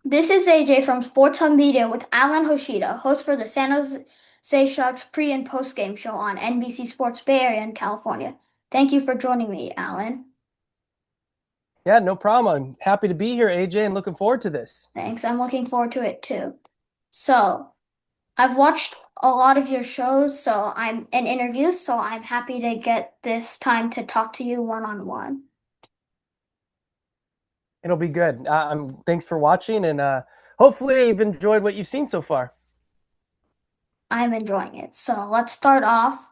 This is AJ from Sports Hub Media with Alan Hoshida, host for the San Jose Sharks pre and post game show on NBC Sports Bay Area in California. Thank you for joining me, Alan. Yeah, no problem. I'm happy to be here, AJ, and looking forward to this. Thanks. I'm looking forward to it too. So, I've watched a lot of your shows, and interviews, so I'm happy to get this time to talk to you one on one. It'll be good. Thanks for watching, and hopefully you've enjoyed what you've seen so far. I'm enjoying it. So, let's start off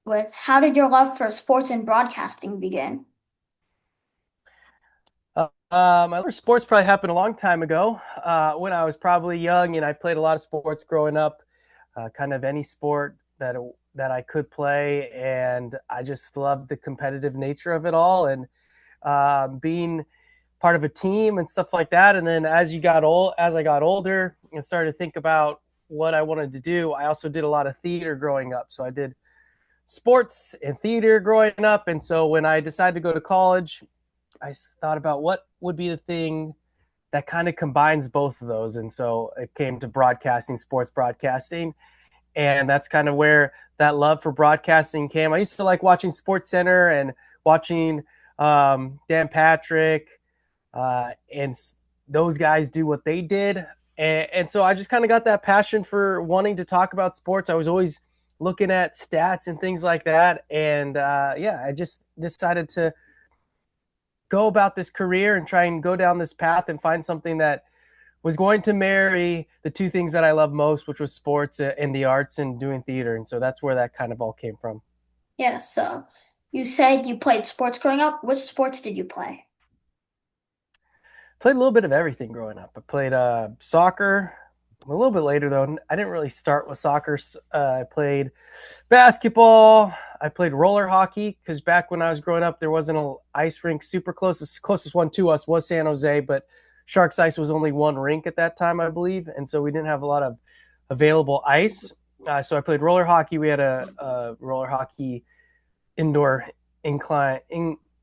with how did your love for sports and broadcasting begin? My other sports probably happened a long time ago when I was probably young, and I played a lot of sports growing up, kind of any sport that I could play, and I just loved the competitive nature of it all, and being part of a team and stuff like that. And then as I got older and started to think about what I wanted to do, I also did a lot of theater growing up. So I did sports and theater growing up. And so when I decided to go to college, I thought about what would be the thing that kind of combines both of those. And so it came to broadcasting, sports broadcasting. And that's kind of where that love for broadcasting came. I used to like watching Sports Center and watching Dan Patrick and those guys do what they did. And so I just kind of got that passion for wanting to talk about sports. I was always looking at stats and things like that. And yeah, I just decided to go about this career and try and go down this path and find something that was going to marry the two things that I love most, which was sports and the arts and doing theater. And so that's where that kind of all came from. Yeah, so you said you played sports growing up. Which sports did you play? Played a little bit of everything growing up. I played soccer a little bit later, though. I didn't really start with soccer. I played basketball. I played roller hockey because back when I was growing up, there wasn't an ice rink super close. The closest one to us was San Jose, but Sharks Ice was only one rink at that time, I believe. And so we didn't have a lot of available ice. So I played roller hockey. We had a roller hockey indoor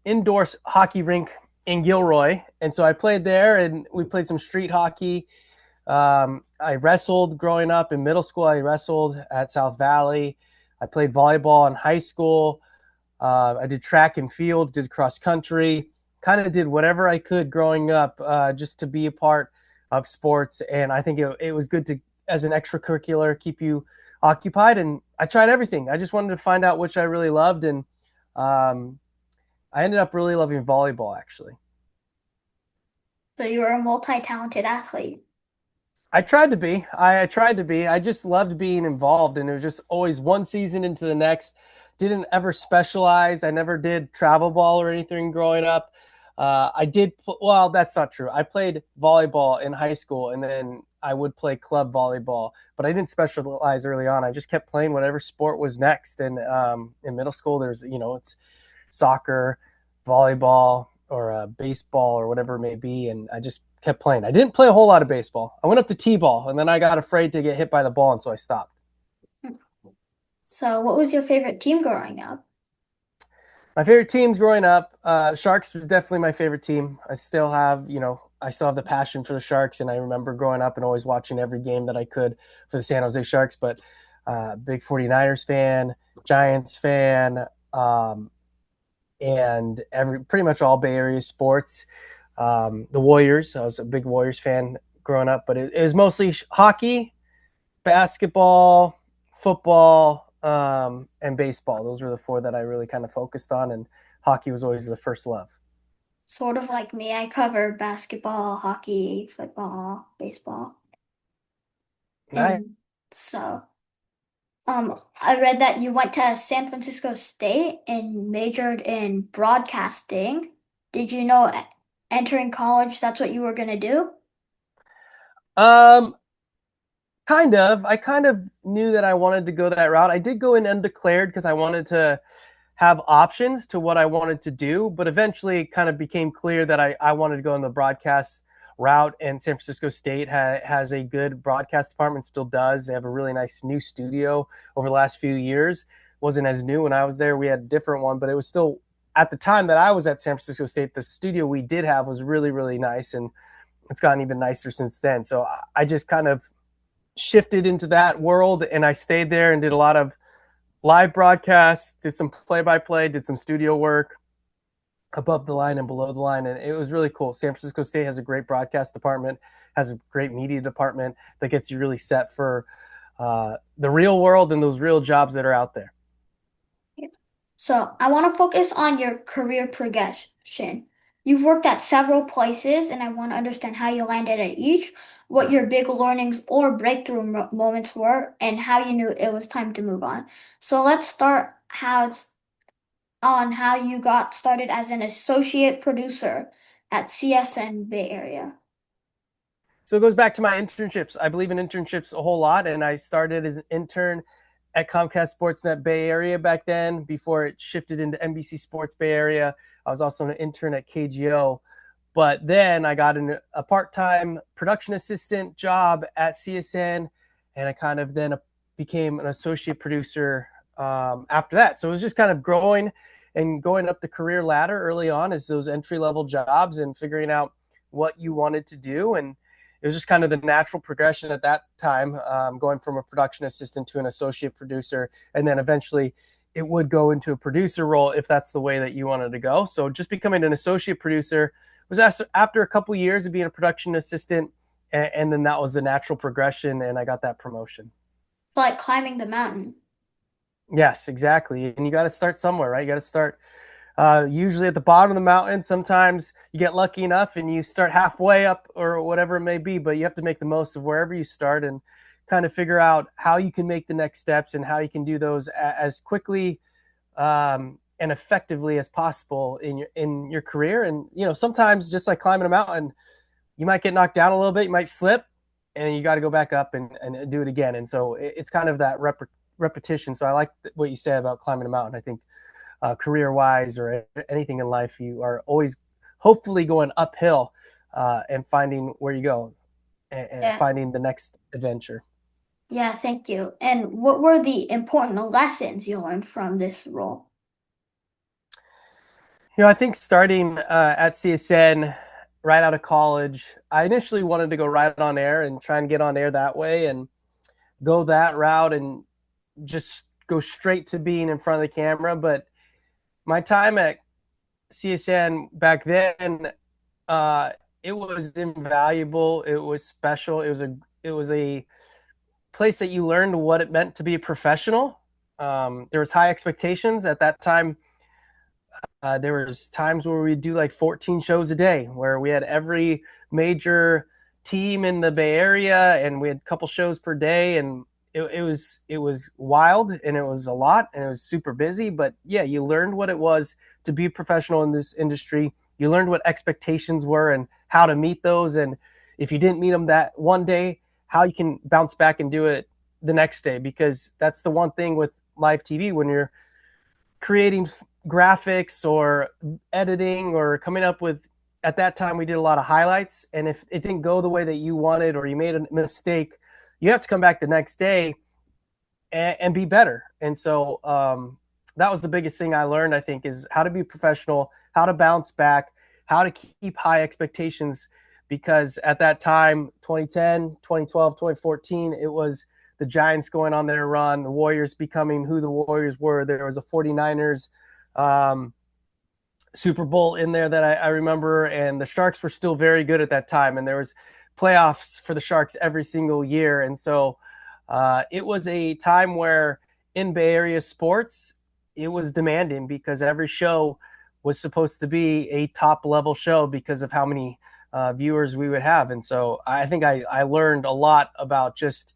indoor hockey rink in Gilroy, and so I played there, and we played some street hockey. I wrestled growing up in middle school. I wrestled at South Valley. I played volleyball in high school. I did track and field, did cross country, kind of did whatever I could growing up just to be a part of sports. And I think it was good to, as an extracurricular, keep you occupied. And I tried everything. I just wanted to find out which I really loved. And um, I ended up really loving volleyball, actually. So you were a multi-talented athlete. I tried to be. I tried to be. I just loved being involved, and it was just always one season into the next. Didn't ever specialize. I never did travel ball or anything growing up. I did. Well, that's not true. I played volleyball in high school, and then I would play club volleyball, but I didn't specialize early on. I just kept playing whatever sport was next. And in middle school, there's it's soccer, volleyball, or baseball, or whatever it may be, and I just kept playing. I didn't play a whole lot of baseball. I went up to t-ball, and then I got afraid to get hit by the ball, and so I stopped. So what was your favorite team growing up? My favorite teams growing up, Sharks was definitely my favorite team. I still have the passion for the Sharks, and I remember growing up and always watching every game that I could for the San Jose Sharks. But big 49ers fan, Giants fan, and every pretty much all Bay Area sports. The Warriors, I was a big Warriors fan growing up, but it was mostly hockey, basketball, football, and baseball. Those were the four that I really kind of focused on, and hockey was always the first love. Sort of like me, I covered basketball, hockey, football, baseball. Nice. And so, I read that you went to San Francisco State and majored in broadcasting. Did you know entering college that's what you were gonna do? Um, Kind of. I kind of knew that I wanted to go that route. I did go in undeclared because I wanted to have options to what I wanted to do, but eventually it kind of became clear that I wanted to go in the broadcast route. And San Francisco State has a good broadcast department, still does. They have a really nice new studio over the last few years. Wasn't as new when I was there. We had a different one, but it was still at the time that I was at San Francisco State, the studio we did have was really, really nice. And it's gotten even nicer since then. So I just kind of shifted into that world, and I stayed there and did a lot of live broadcasts, did some play by play, did some studio work above the line and below the line. And it was really cool. San Francisco State has a great broadcast department, has a great media department that gets you really set for the real world and those real jobs that are out there. So I want to focus on your career progression. You've worked at several places, and I want to understand how you landed at each, what your big learnings or breakthrough moments were, and how you knew it was time to move on. So let's start on how you got started as an associate producer at CSN Bay Area. So it goes back to my internships. I believe in internships a whole lot, and I started as an intern at Comcast Sportsnet Bay Area back then before it shifted into NBC Sports Bay Area. I was also an intern at KGO, but then I got a part-time production assistant job at CSN, and I kind of then became an associate producer after that. So it was just kind of growing and going up the career ladder early on as those entry-level jobs and figuring out what you wanted to do. And it was just kind of the natural progression at that time, going from a production assistant to an associate producer. And then eventually it would go into a producer role if that's the way that you wanted to go. So just becoming an associate producer was after a couple years of being a production assistant. And then that was the natural progression. And I got that promotion. Like climbing the mountain. Yes, exactly. And you got to start somewhere, right? You got to start usually at the bottom of the mountain. Sometimes you get lucky enough and you start halfway up or whatever it may be, but you have to make the most of wherever you start and kind of figure out how you can make the next steps and how you can do those as quickly and effectively as possible in your career. And sometimes just like climbing a mountain, you might get knocked down a little bit, you might slip, and you got to go back up and do it again. And so it's kind of that repetition. So I like what you said about climbing a mountain. I think career wise or anything in life, you are always hopefully going uphill and finding where you go and Yeah. finding the next adventure. Yeah, thank you. And what were the important lessons you learned from this role? I think starting at CSN right out of college, I initially wanted to go right on air and try and get on air that way and go that route and just go straight to being in front of the camera. But my time at CSN back then, uh, it was invaluable. It was special. It was a place that you learned what it meant to be a professional. There was high expectations at that time. There was times where we'd do like 14 shows a day, where we had every major team in the Bay Area, and we had a couple shows per day, and it was wild, and it was a lot, and it was super busy. But yeah, you learned what it was to be a professional in this industry. You learned what expectations were and how to meet those, and if you didn't meet them that one day, how you can bounce back and do it the next day. Because that's the one thing with live TV when you're creating graphics or editing or coming up with, at that time we did a lot of highlights, and if it didn't go the way that you wanted or you made a mistake, you have to come back the next day and be better. And so that was the biggest thing I learned, I think, is how to be professional, how to bounce back, how to keep high expectations. Because at that time, 2010, 2012, 2014, it was the Giants going on their run, the Warriors becoming who the Warriors were. There was a 49ers um, Super Bowl in there that I remember, and the Sharks were still very good at that time, and there was playoffs for the Sharks every single year. And so it was a time where in Bay Area sports, it was demanding because every show was supposed to be a top level show because of how many viewers we would have. And so I think I learned a lot about just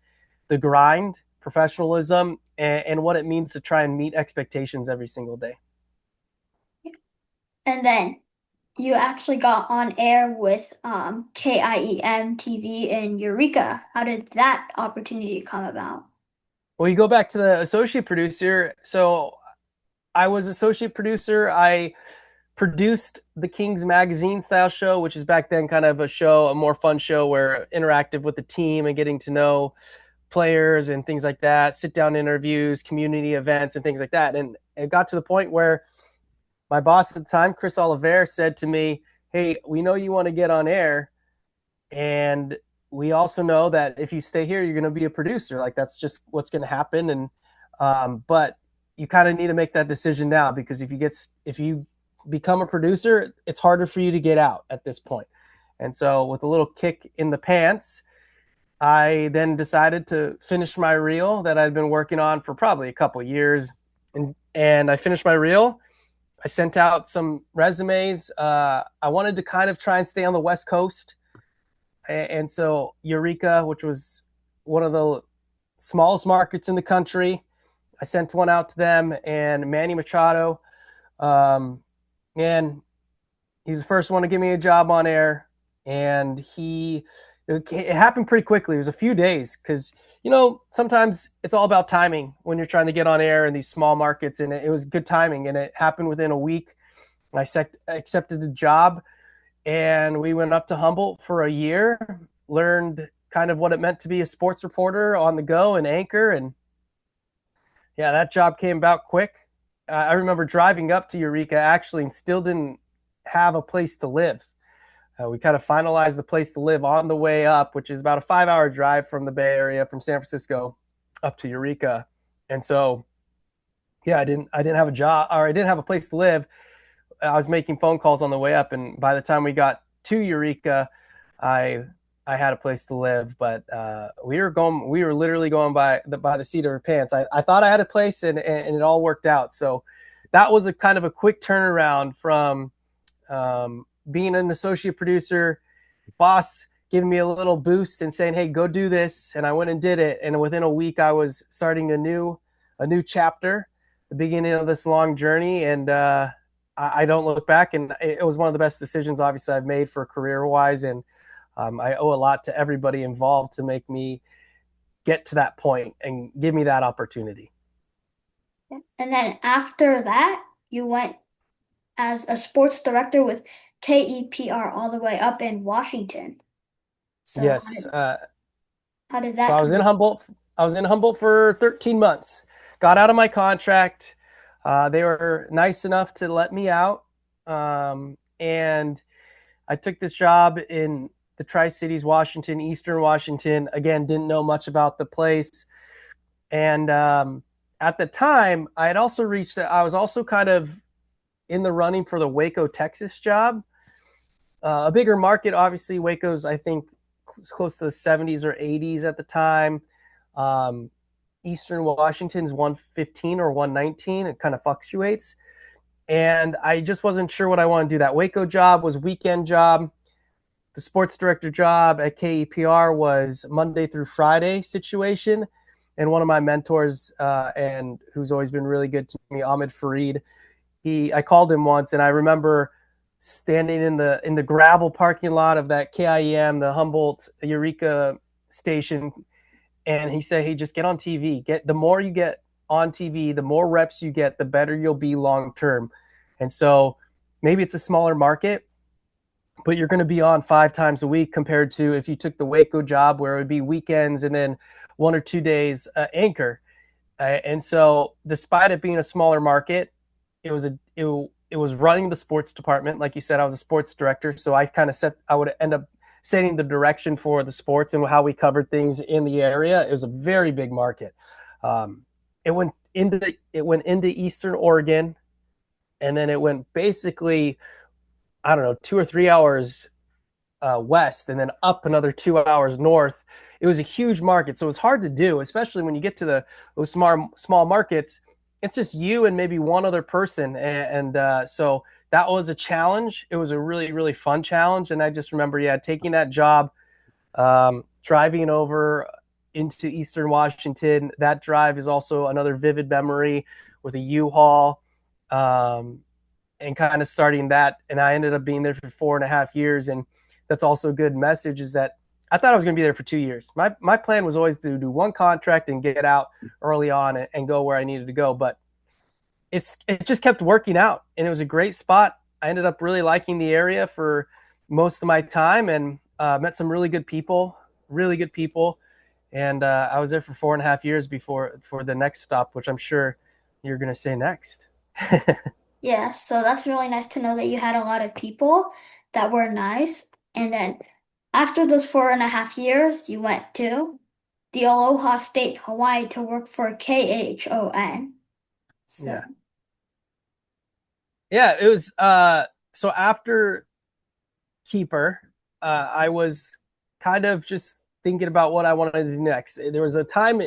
the grind, professionalism, and what it means to try and meet expectations every single day. And then you actually got on air with KIEM TV in Eureka. How did that opportunity come about? Well, you go back to the associate producer. So I was associate producer. I produced the Kings Magazine style show, which is back then kind of a show, a more fun show where interactive with the team and getting to know players and things like that, sit down interviews, community events, and things like that. And it got to the point where my boss at the time, Chris Oliver, said to me, "Hey, we know you want to get on air, And we also know that if you stay here, you're going to be a producer. Like that's just what's going to happen. And but you kind of need to make that decision now because if you become a producer, it's harder for you to get out at this point. And so, with a little kick in the pants, I then decided to finish my reel that I'd been working on for probably a couple of years, and I finished my reel. I sent out some resumes. I wanted to kind of try and stay on the West Coast, and so Eureka, which was one of the smallest markets in the country, I sent one out to them, and Manny Machado, um, man, he's the first one to give me a job on air, and it happened pretty quickly. It was a few days because sometimes it's all about timing when you're trying to get on air in these small markets, and it was good timing, and it happened within a week. Accepted a job, and we went up to Humboldt for a year, learned kind of what it meant to be a sports reporter on the go and anchor, and yeah, that job came about quick. I remember driving up to Eureka actually and still didn't have a place to live. We kind of finalized the place to live on the way up, which is about a 5 hour drive from the Bay Area, from San Francisco up to Eureka. And so, yeah, I didn't have a job, or I didn't have a place to live. I was making phone calls on the way up, and by the time we got to Eureka, I I had a place to live. But we were literally going by the seat of our pants. I thought I had a place, and it all worked out. So that was a kind of a quick turnaround from being an associate producer, boss giving me a little boost and saying, "Hey, go do this," and I went and did it. And within a week, I was starting a new chapter, the beginning of this long journey, and I don't look back. And it was one of the best decisions, obviously, I've made for career wise, and I owe a lot to everybody involved to make me get to that point and give me that opportunity. And then after that, you went as a sports director with KEPR all the way up in Washington. So Yes. how did So that I was in come? Humboldt. I was in Humboldt for 13 months. Got out of my contract. They were nice enough to let me out, and I took this job in the Tri Cities, Washington, Eastern Washington. Again, didn't know much about the place, and at the time, I had also reached. I was also kind of in the running for the Waco, Texas job. A bigger market, obviously. Waco's, I think, close to the 70s or 80s at the time. Um, Eastern Washington's 115 or 119. It kind of fluctuates. And I just wasn't sure what I wanted to do. That Waco job was weekend job. The sports director job at KEPR was Monday through Friday situation. And one of my mentors, and who's always been really good to me, Ahmed Fareed, I called him once, and I remember standing in the gravel parking lot of that KIEM, the Humboldt Eureka station, and he said, "Hey, just get on TV. Get the more you get on TV, the more reps you get, the better you'll be long term." And so maybe it's a smaller market, but you're going to be on 5 times a week compared to if you took the Waco job where it would be weekends and then 1 or 2 days anchor. And so, despite it being a smaller market, it was running the sports department. Like you said, I was a sports director, so I would end up setting the direction for the sports and how we covered things in the area. It was a very big market. Um, it went into Eastern Oregon, and then it went basically, I don't know, 2 or 3 hours west, and then up another 2 hours north. It was a huge market, so it was hard to do, especially when you get to those small markets. It's just you and maybe one other person, and so that was a challenge. It was a really really fun challenge, and I just remember, yeah, taking that job, driving over into Eastern Washington. That drive is also another vivid memory with a U-Haul. Um, and kind of starting that. And I ended up being there for 4.5 years. And that's also a good message, is that I thought I was going to be there for 2 years. My plan was always to do one contract and get out early on and go where I needed to go. But it just kept working out, and it was a great spot. I ended up really liking the area for most of my time, and met some really good people. And I was there for 4.5 years before for the next stop, which I'm sure you're going to say next. Yeah, so that's really nice to know that you had a lot of people that were nice. And then after those 4.5 years, you went to the Aloha State, Hawaii to work for KHON. So, Yeah. Yeah, it was so after keeper, I was kind of just thinking about what I wanted to do next. There was a time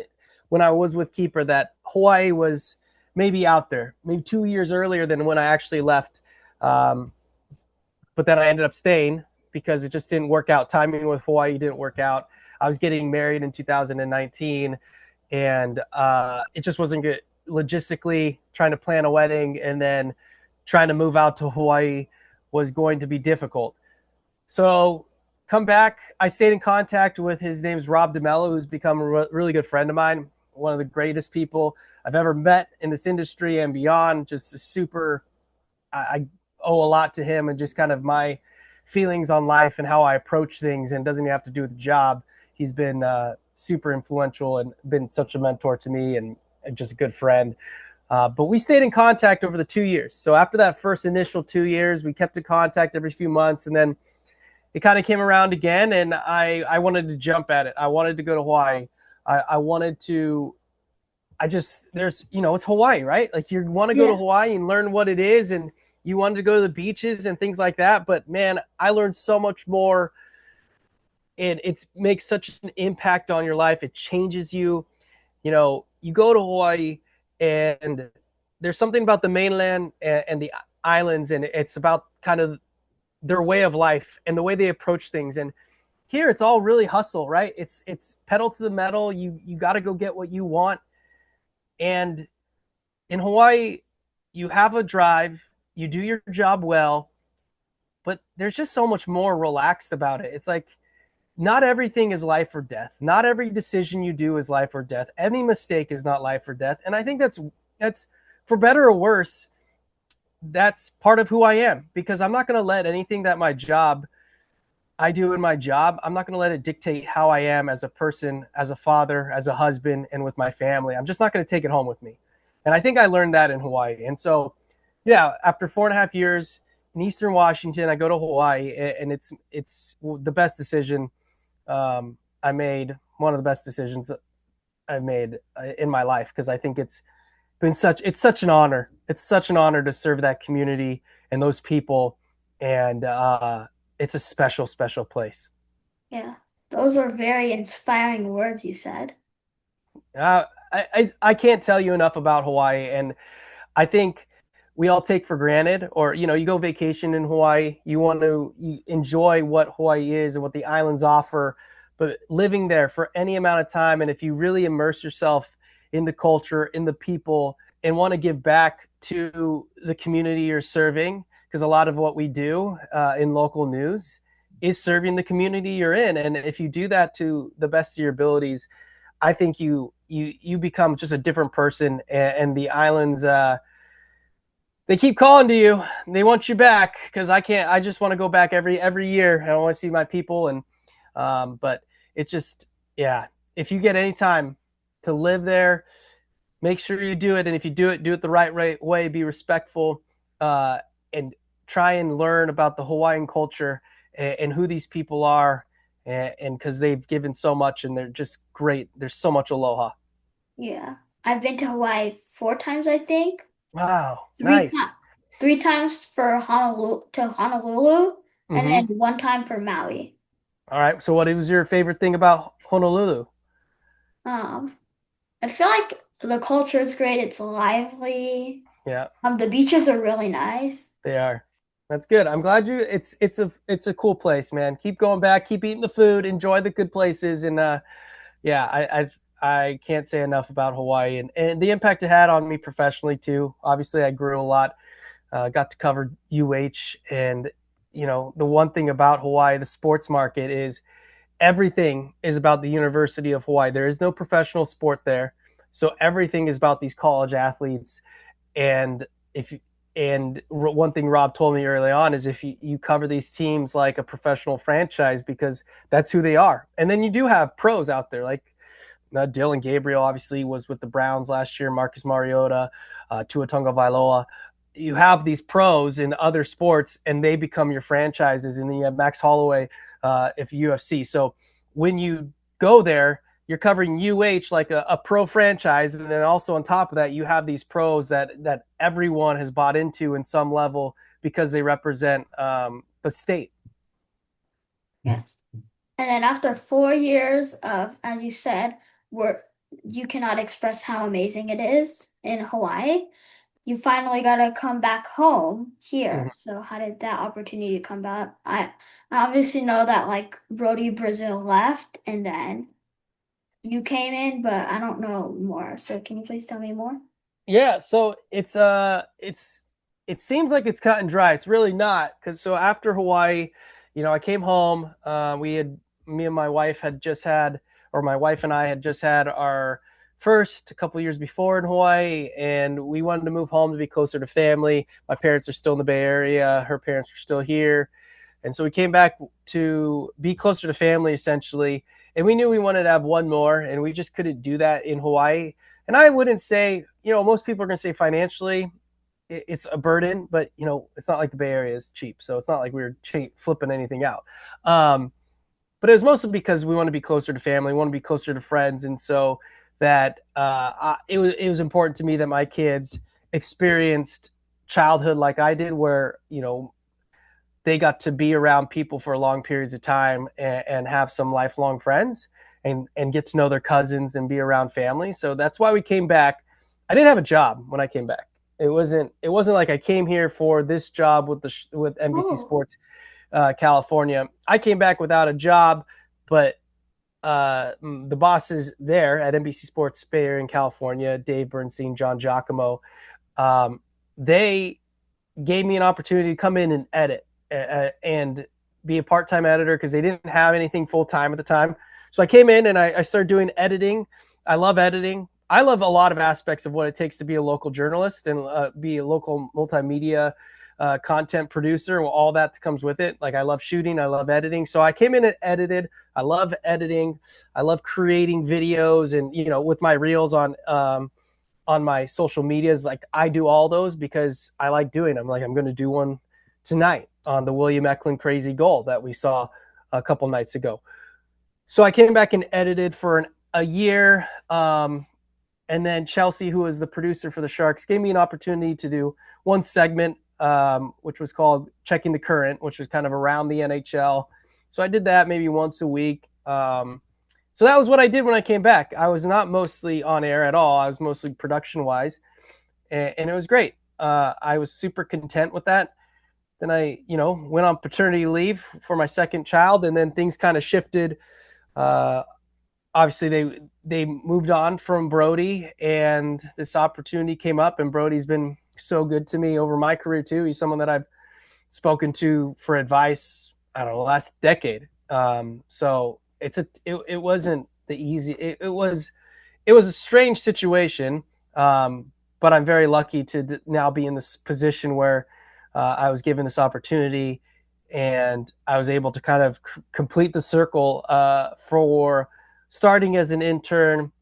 when I was with keeper that Hawaii was maybe out there, maybe 2 years earlier than when I actually left. Um, but then I ended up staying because it just didn't work out. Timing with Hawaii didn't work out. I was getting married in 2019, and it just wasn't good. Logistically, trying to plan a wedding and then trying to move out to Hawaii was going to be difficult. So come back. I stayed in contact with his name's Rob DeMello, who's become a really good friend of mine, one of the greatest people I've ever met in this industry and beyond. Just a super, I owe a lot to him and just kind of my feelings on life and how I approach things. And it doesn't even have to do with the job. He's been super influential and been such a mentor to me and just a good friend. But we stayed in contact over the 2 years. So after that first initial 2 years, we kept in contact every few months. And then it kind of came around again, and I wanted to jump at it. I wanted to go to Hawaii. I wanted to. I just there's it's Hawaii, right? Like you want to go to yeah, Hawaii and learn what it is, and you wanted to go to the beaches and things like that. But man, I learned so much more, and it makes such an impact on your life. It changes you. You go to Hawaii, and there's something about the mainland and the islands, and it's about kind of their way of life and the way they approach things. And here it's all really hustle, right? It's pedal to the metal. You got to go get what you want. And in Hawaii, you have a drive, you do your job well, but there's just so much more relaxed about it. It's like not everything is life or death. Not every decision you do is life or death. Any mistake is not life or death. And I think that's for better or worse, that's part of who I am because I'm not going to let anything that my job I do in my job, I'm not going to let it dictate how I am as a person, as a father, as a husband, and with my family. I'm just not going to take it home with me. And I think I learned that in Hawaii. And so, yeah, after 4.5 years in Eastern Washington, I go to Hawaii, and it's the best decision I made. One of the best decisions I've made in my life because I think it's such an honor. It's such an honor to serve that community and those people, and it's a special, special place. yeah. Those are very inspiring words you said. I can't tell you enough about Hawaii, and I think we all take for granted, or you go vacation in Hawaii, you want to enjoy what Hawaii is and what the islands offer, but living there for any amount of time, and if you really immerse yourself in the culture, in the people, and want to give back to the community you're serving, because a lot of what we do in local news is serving the community you're in, and if you do that to the best of your abilities, I think you become just a different person, and the islands they keep calling to you. They want you back because I can't. I just want to go back every year. I want to see my people, and but it's just yeah. If you get any time to live there, make sure you do it, and if you do it the right way. Be respectful, and try and learn about the Hawaiian culture and who these people are, and because they've given so much and they're just great. There's so much aloha. Yeah. I've been to Hawaii 4 times, I think. Wow, Three nice. times. 3 times for Honolulu, and then Mm-hmm. 1 time for Maui. All right. So, what was your favorite thing about Honolulu? Um, I feel like the culture is great. It's lively. Yeah, The beaches are really nice. they are. That's good. I'm glad you. It's a cool place, man. Keep going back. Keep eating the food. Enjoy the good places. And yeah, I can't say enough about Hawaii and the impact it had on me professionally too. Obviously, I grew a lot. Got to cover UH, and the one thing about Hawaii, the sports market is everything is about the University of Hawaii. There is no professional sport there, so everything is about these college athletes. And if and one thing Rob told me early on is if you cover these teams like a professional franchise because that's who they are. And then you do have pros out there like Dylan Gabriel obviously was with the Browns last year, Marcus Mariota, Tua Tagovailoa. you have these pros in other sports and they become your franchises. And then you have Max Holloway, if UFC. So when you go there, you're covering UH like a pro franchise, and then also on top of that, you have these pros that everyone has bought into in some level because they represent the state. Yes. And then after 4 years of, as you said, where you cannot express how amazing it is in Hawaii, you finally got to come back home here. Mm-hmm. So how did that opportunity come about? I obviously know that like Brody Brazil left and then you came in, but I don't know more. So can you please tell me more? Yeah, so it seems like it's cut and dry. It's really not, because so after Hawaii, I came home. We had me and my wife had just had, or my wife and I had just had our first a couple years before in Hawaii, and we wanted to move home to be closer to family. My parents are still in the Bay Area. Her parents are still here, and so we came back to be closer to family essentially. And we knew we wanted to have one more, and we just couldn't do that in Hawaii. And I wouldn't say, most people are going to say financially it's a burden, but it's not like the Bay Area is cheap. So it's not like we were flipping anything out. But it was mostly because we want to be closer to family, want to be closer to friends. And so that it was important to me that my kids experienced childhood like I did, where, they got to be around people for long periods of time and have some lifelong friends and get to know their cousins and be around family. So that's why we came back. I didn't have a job when I came back. It wasn't like I came here for this job with NBC Oh, Sports California. I came back without a job, but the bosses there at NBC Sports Bay Area in California, Dave Bernstein, John Giacomo, they gave me an opportunity to come in and edit and be a part-time editor because they didn't have anything full-time at the time. So I came in and I started doing editing. I love editing. I love a lot of aspects of what it takes to be a local journalist and be a local multimedia content producer, all that comes with it. Like I love shooting, I love editing. So I came in and edited. I love editing. I love creating videos, and with my reels on my social medias, like I do all those because I like doing them. Like I'm going to do one tonight on the William Eklund crazy goal that we saw a couple nights ago. So I came back and edited for a year. And then Chelsea, who is the producer for the Sharks, gave me an opportunity to do one segment, which was called Checking the Current, which was kind of around the NHL. So I did that maybe once a week. So that was what I did when I came back. I was not mostly on air at all. I was mostly production wise, and it was great. I was super content with that. Then I, went on paternity leave for my second child, and then things kind of shifted. Uh, Obviously, they moved on from Brody, and this opportunity came up. And Brody's been so good to me over my career too. He's someone that I've spoken to for advice, I don't know, last decade. So it wasn't the easy. It was a strange situation, but I'm very lucky to now be in this position where I was given this opportunity, and I was able to kind of complete the circle for starting as an intern,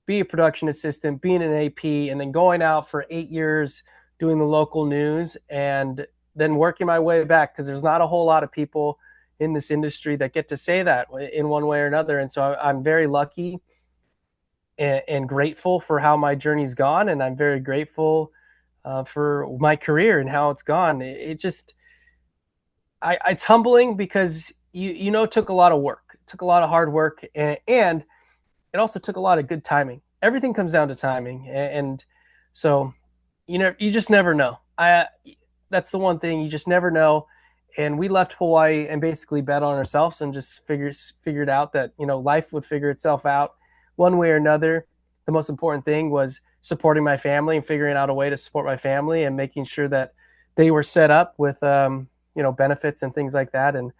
be a production assistant, being an AP, and then going out for 8 years doing the local news, and then working my way back, because there's not a whole lot of people in this industry that get to say that in one way or another. And so I'm very lucky and grateful for how my journey's gone, and I'm very grateful for my career and how it's gone. It just, it's humbling because it took a lot of work, it took a lot of hard work, and it also took a lot of good timing. Everything comes down to timing, and so you just never know. That's the one thing, you just never know. And we left Hawaii and basically bet on ourselves and just figured out that life would figure itself out one way or another. The most important thing was supporting my family and figuring out a way to support my family and making sure that they were set up with benefits and things like that. And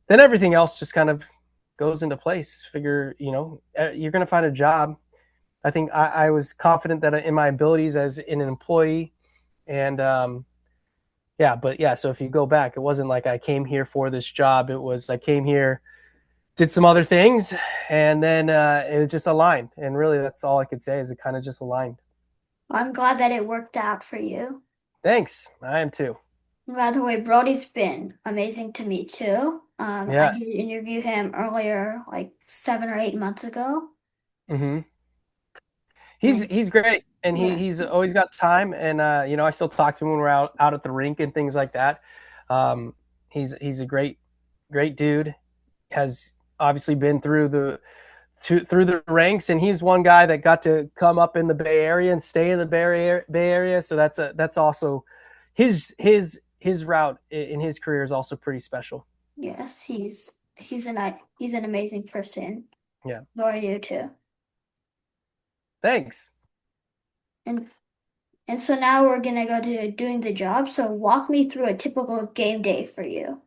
then everything else just kind of goes into place. You're going to find a job. I think I was confident that in my abilities as an employee, and yeah, but yeah. So if you go back, it wasn't like I came here for this job. It was I came here, did some other things, and then it just aligned. And really, that's all I could say is it kind of just aligned. I'm glad that it worked out for you. Thanks. I am too. By the way, Brody's been amazing to me too. I Yeah. did interview him earlier, like 7 or 8 months ago. hmm He's And he's great, and yeah, he's always got time. And I still talk to him when we're out at the rink and things like that. Um, he's a great dude. Has obviously been through the ranks, and he's one guy that got to come up in the Bay Area and stay in the Bay Area. So that's also his route in his career is also pretty special. yes, he's an amazing person. Yeah. So are you too. Thanks. And and so now we're gonna go to doing the job. So walk me through a typical game day for you.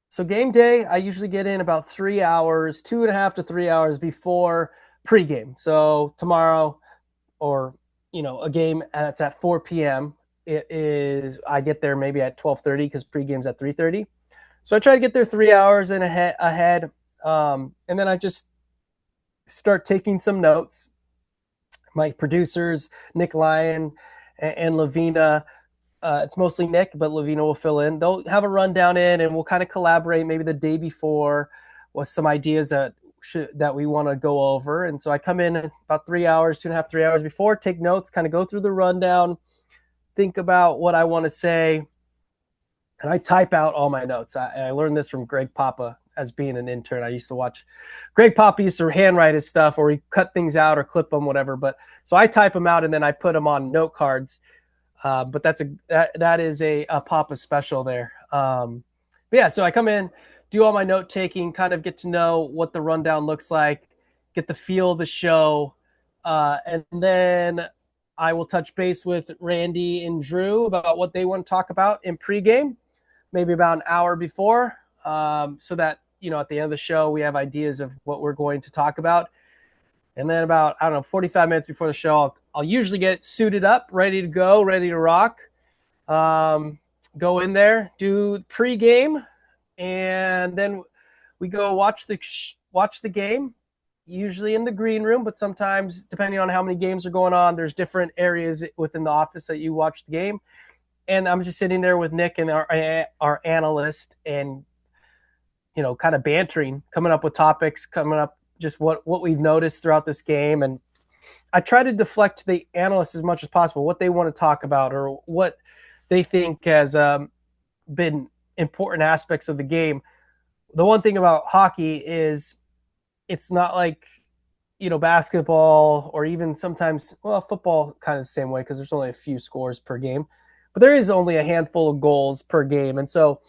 So game day, I usually get in about 3 hours, 2.5 to 3 hours before pregame. So tomorrow, or a game that's at 4 p.m. It is I get there maybe at 12:30 because pregame's at 3:30. So I try to get there 3 hours in ahead, and then I just start taking some notes. My producers, Nick Lyon and Lavina, it's mostly Nick, but Lavina will fill in. They'll have a rundown in, and we'll kind of collaborate maybe the day before with some ideas that we want to go over. And so I come in about 3 hours, 2.5, 3 hours before, take notes, kind of go through the rundown, think about what I want to say, and I type out all my notes. I learned this from Greg Papa as being an intern. I used to watch Greg Papa used to handwrite his stuff, or he cut things out or clip them, whatever. But so I type them out and then I put them on note cards. But that is a Papa special there. But yeah, so I come in, do all my note taking, kind of get to know what the rundown looks like, get the feel of the show, and then I will touch base with Randy and Drew about what they want to talk about in pregame, maybe about an hour before, so that at the end of the show we have ideas of what we're going to talk about. And then about, I don't know, 45 minutes before the show, I'll usually get suited up, ready to go, ready to rock. Um, Go in there, do pregame, and then we go watch the game. Usually in the green room, but sometimes depending on how many games are going on, there's different areas within the office that you watch the game. And I'm just sitting there with Nick and our analyst, and kind of bantering, coming up with topics, coming up just what we've noticed throughout this game. And I try to deflect the analysts as much as possible, what they want to talk about or what they think has been important aspects of the game. The one thing about hockey is it's not like basketball, or even sometimes, well, football kind of the same way because there's only a few scores per game, but there is only a handful of goals per game. And so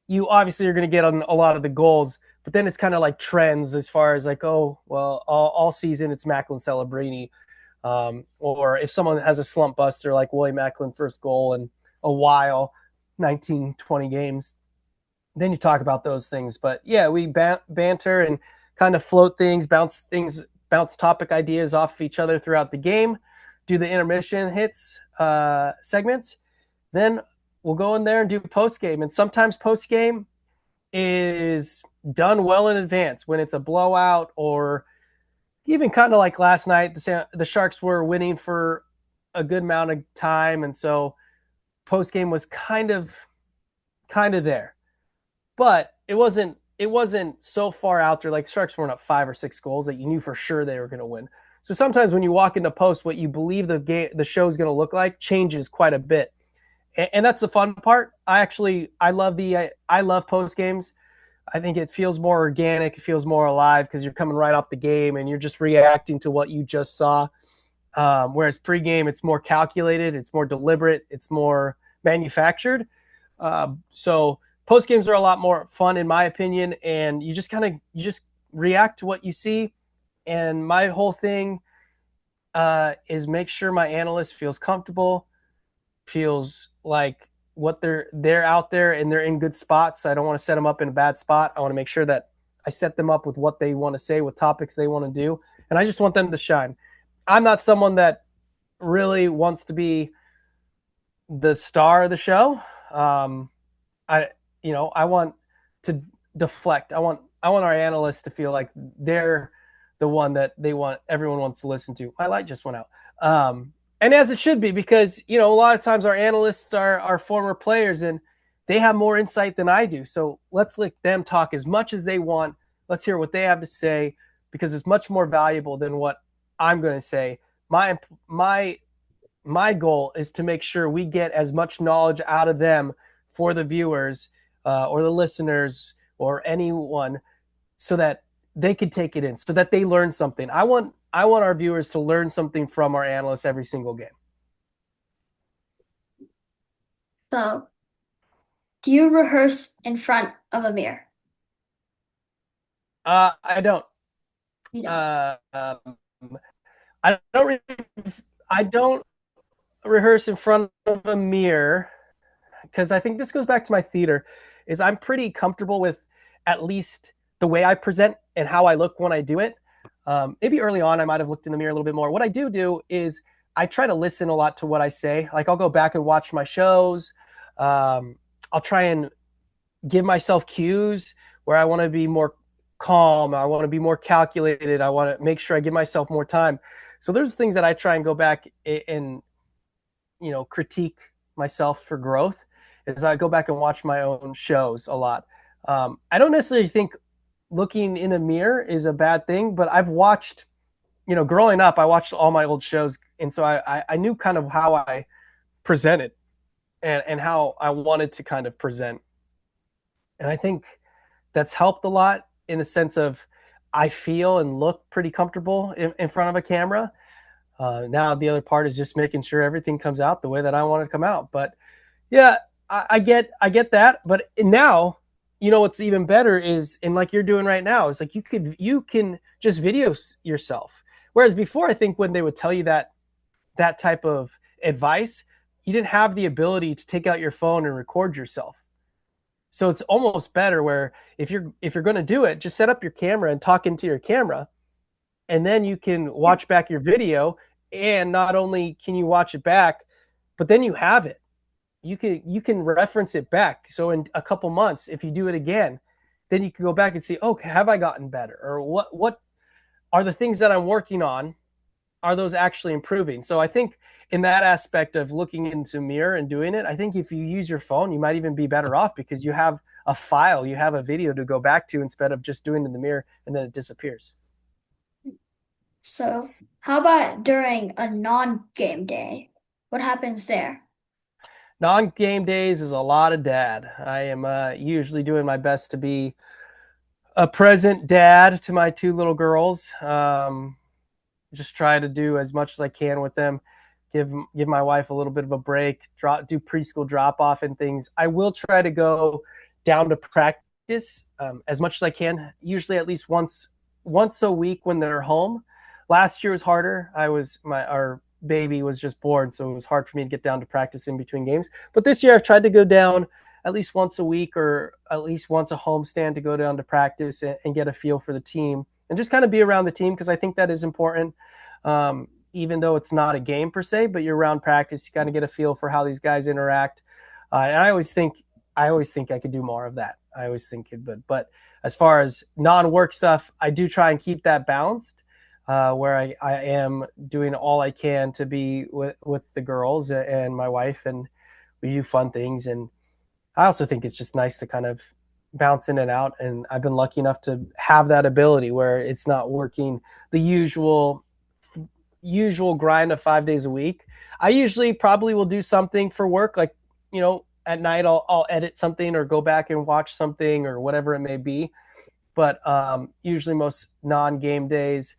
you obviously are going to get on a lot of the goals, but then it's kind of like trends as far as like, oh, well, all season it's Macklin Celebrini. Or if someone has a slump buster like Willie Macklin, first goal in a while, 19, 20 games, then you talk about those things. But yeah, we banter and kind of float things, bounce topic ideas off of each other throughout the game, do the intermission hits segments. Then we'll go in there and do post game. And sometimes post game is done well in advance when it's a blowout, or even kind of like last night, the Sharks were winning for a good amount of time, and so post game was kind of there, but it wasn't so far out there. Like the Sharks weren't up 5 or 6 goals that you knew for sure they were going to win. So sometimes when you walk into post, what you believe the show is going to look like changes quite a bit, and that's the fun part. I love post games. I think it feels more organic. It feels more alive because you're coming right off the game and you're just reacting to what you just saw. Whereas pregame, it's more calculated, it's more deliberate, it's more manufactured. So post games are a lot more fun, in my opinion, and you just react to what you see. And my whole thing is make sure my analyst feels comfortable, feels like what they're out there and they're in good spots. I don't want to set them up in a bad spot. I want to make sure that I set them up with what they want to say, with topics they want to do, and I just want them to shine. I'm not someone that really wants to be the star of the show. I I want to deflect. I want our analysts to feel like they're the one that everyone wants to listen to. My light just went out. And as it should be, because a lot of times our analysts are former players and they have more insight than I do. So let's let them talk as much as they want. Let's hear what they have to say because it's much more valuable than what I'm going to say. My my goal is to make sure we get as much knowledge out of them for the viewers or the listeners or anyone, so that they could take it in, so that they learn something. I want our viewers to learn something from our analysts every single game. So, do you rehearse in front of a mirror? I don't. You don't. Uh, I don't. I don't rehearse in front of a mirror because I think this goes back to my theater. Is I'm pretty comfortable with at least the way I present and how I look when I do it. Maybe early on I might have looked in the mirror a little bit more. What I do is I try to listen a lot to what I say. Like I'll go back and watch my shows. I'll try and give myself cues where I want to be more calm. I want to be more calculated. I want to make sure I give myself more time. So there's things that I try and go back and critique myself for growth as I go back and watch my own shows a lot. I don't necessarily think looking in a mirror is a bad thing, but I've watched, growing up, I watched all my old shows, and so I knew kind of how I presented and how I wanted to kind of present. And I think that's helped a lot in the sense of I feel and look pretty comfortable in front of a camera. Now the other part is just making sure everything comes out the way that I want it to come out. But yeah, I get that. But now, what's even better is, and like you're doing right now, is like you can just video yourself. Whereas before, I think when they would tell you that type of advice, you didn't have the ability to take out your phone and record yourself. So it's almost better where if you're going to do it, just set up your camera and talk into your camera, and then you can watch back your video. And not only can you watch it back, but then you have it. You can reference it back. So in a couple months, if you do it again, then you can go back and see, okay, have I gotten better, or what are the things that I'm working on, are those actually improving? So I think in that aspect of looking into a mirror and doing it, I think if you use your phone, you might even be better off because you have a file, you have a video to go back to instead of just doing it in the mirror and then it disappears. So, how about during a non-game day? What happens there? Non-game days is a lot of dad. I am usually doing my best to be a present dad to my two little girls. Just try to do as much as I can with them. Give my wife a little bit of a break. Do preschool drop off and things. I will try to go down to practice as much as I can. Usually at least once a week when they're home. Last year was harder. Our baby was just born, so it was hard for me to get down to practice in between games. But this year I've tried to go down at least once a week or at least once a homestand to go down to practice and get a feel for the team and just kind of be around the team because I think that is important. Even though it's not a game per se, but you're around practice, you kind of get a feel for how these guys interact. And I always think I could do more of that. I always think it, but as far as non-work stuff, I do try and keep that balanced, where I am doing all I can to be with the girls and my wife, and we do fun things. And I also think it's just nice to kind of bounce in and out. And I've been lucky enough to have that ability where it's not working the usual grind of 5 days a week. I usually probably will do something for work, like at night I'll edit something or go back and watch something or whatever it may be. But usually most non-game days,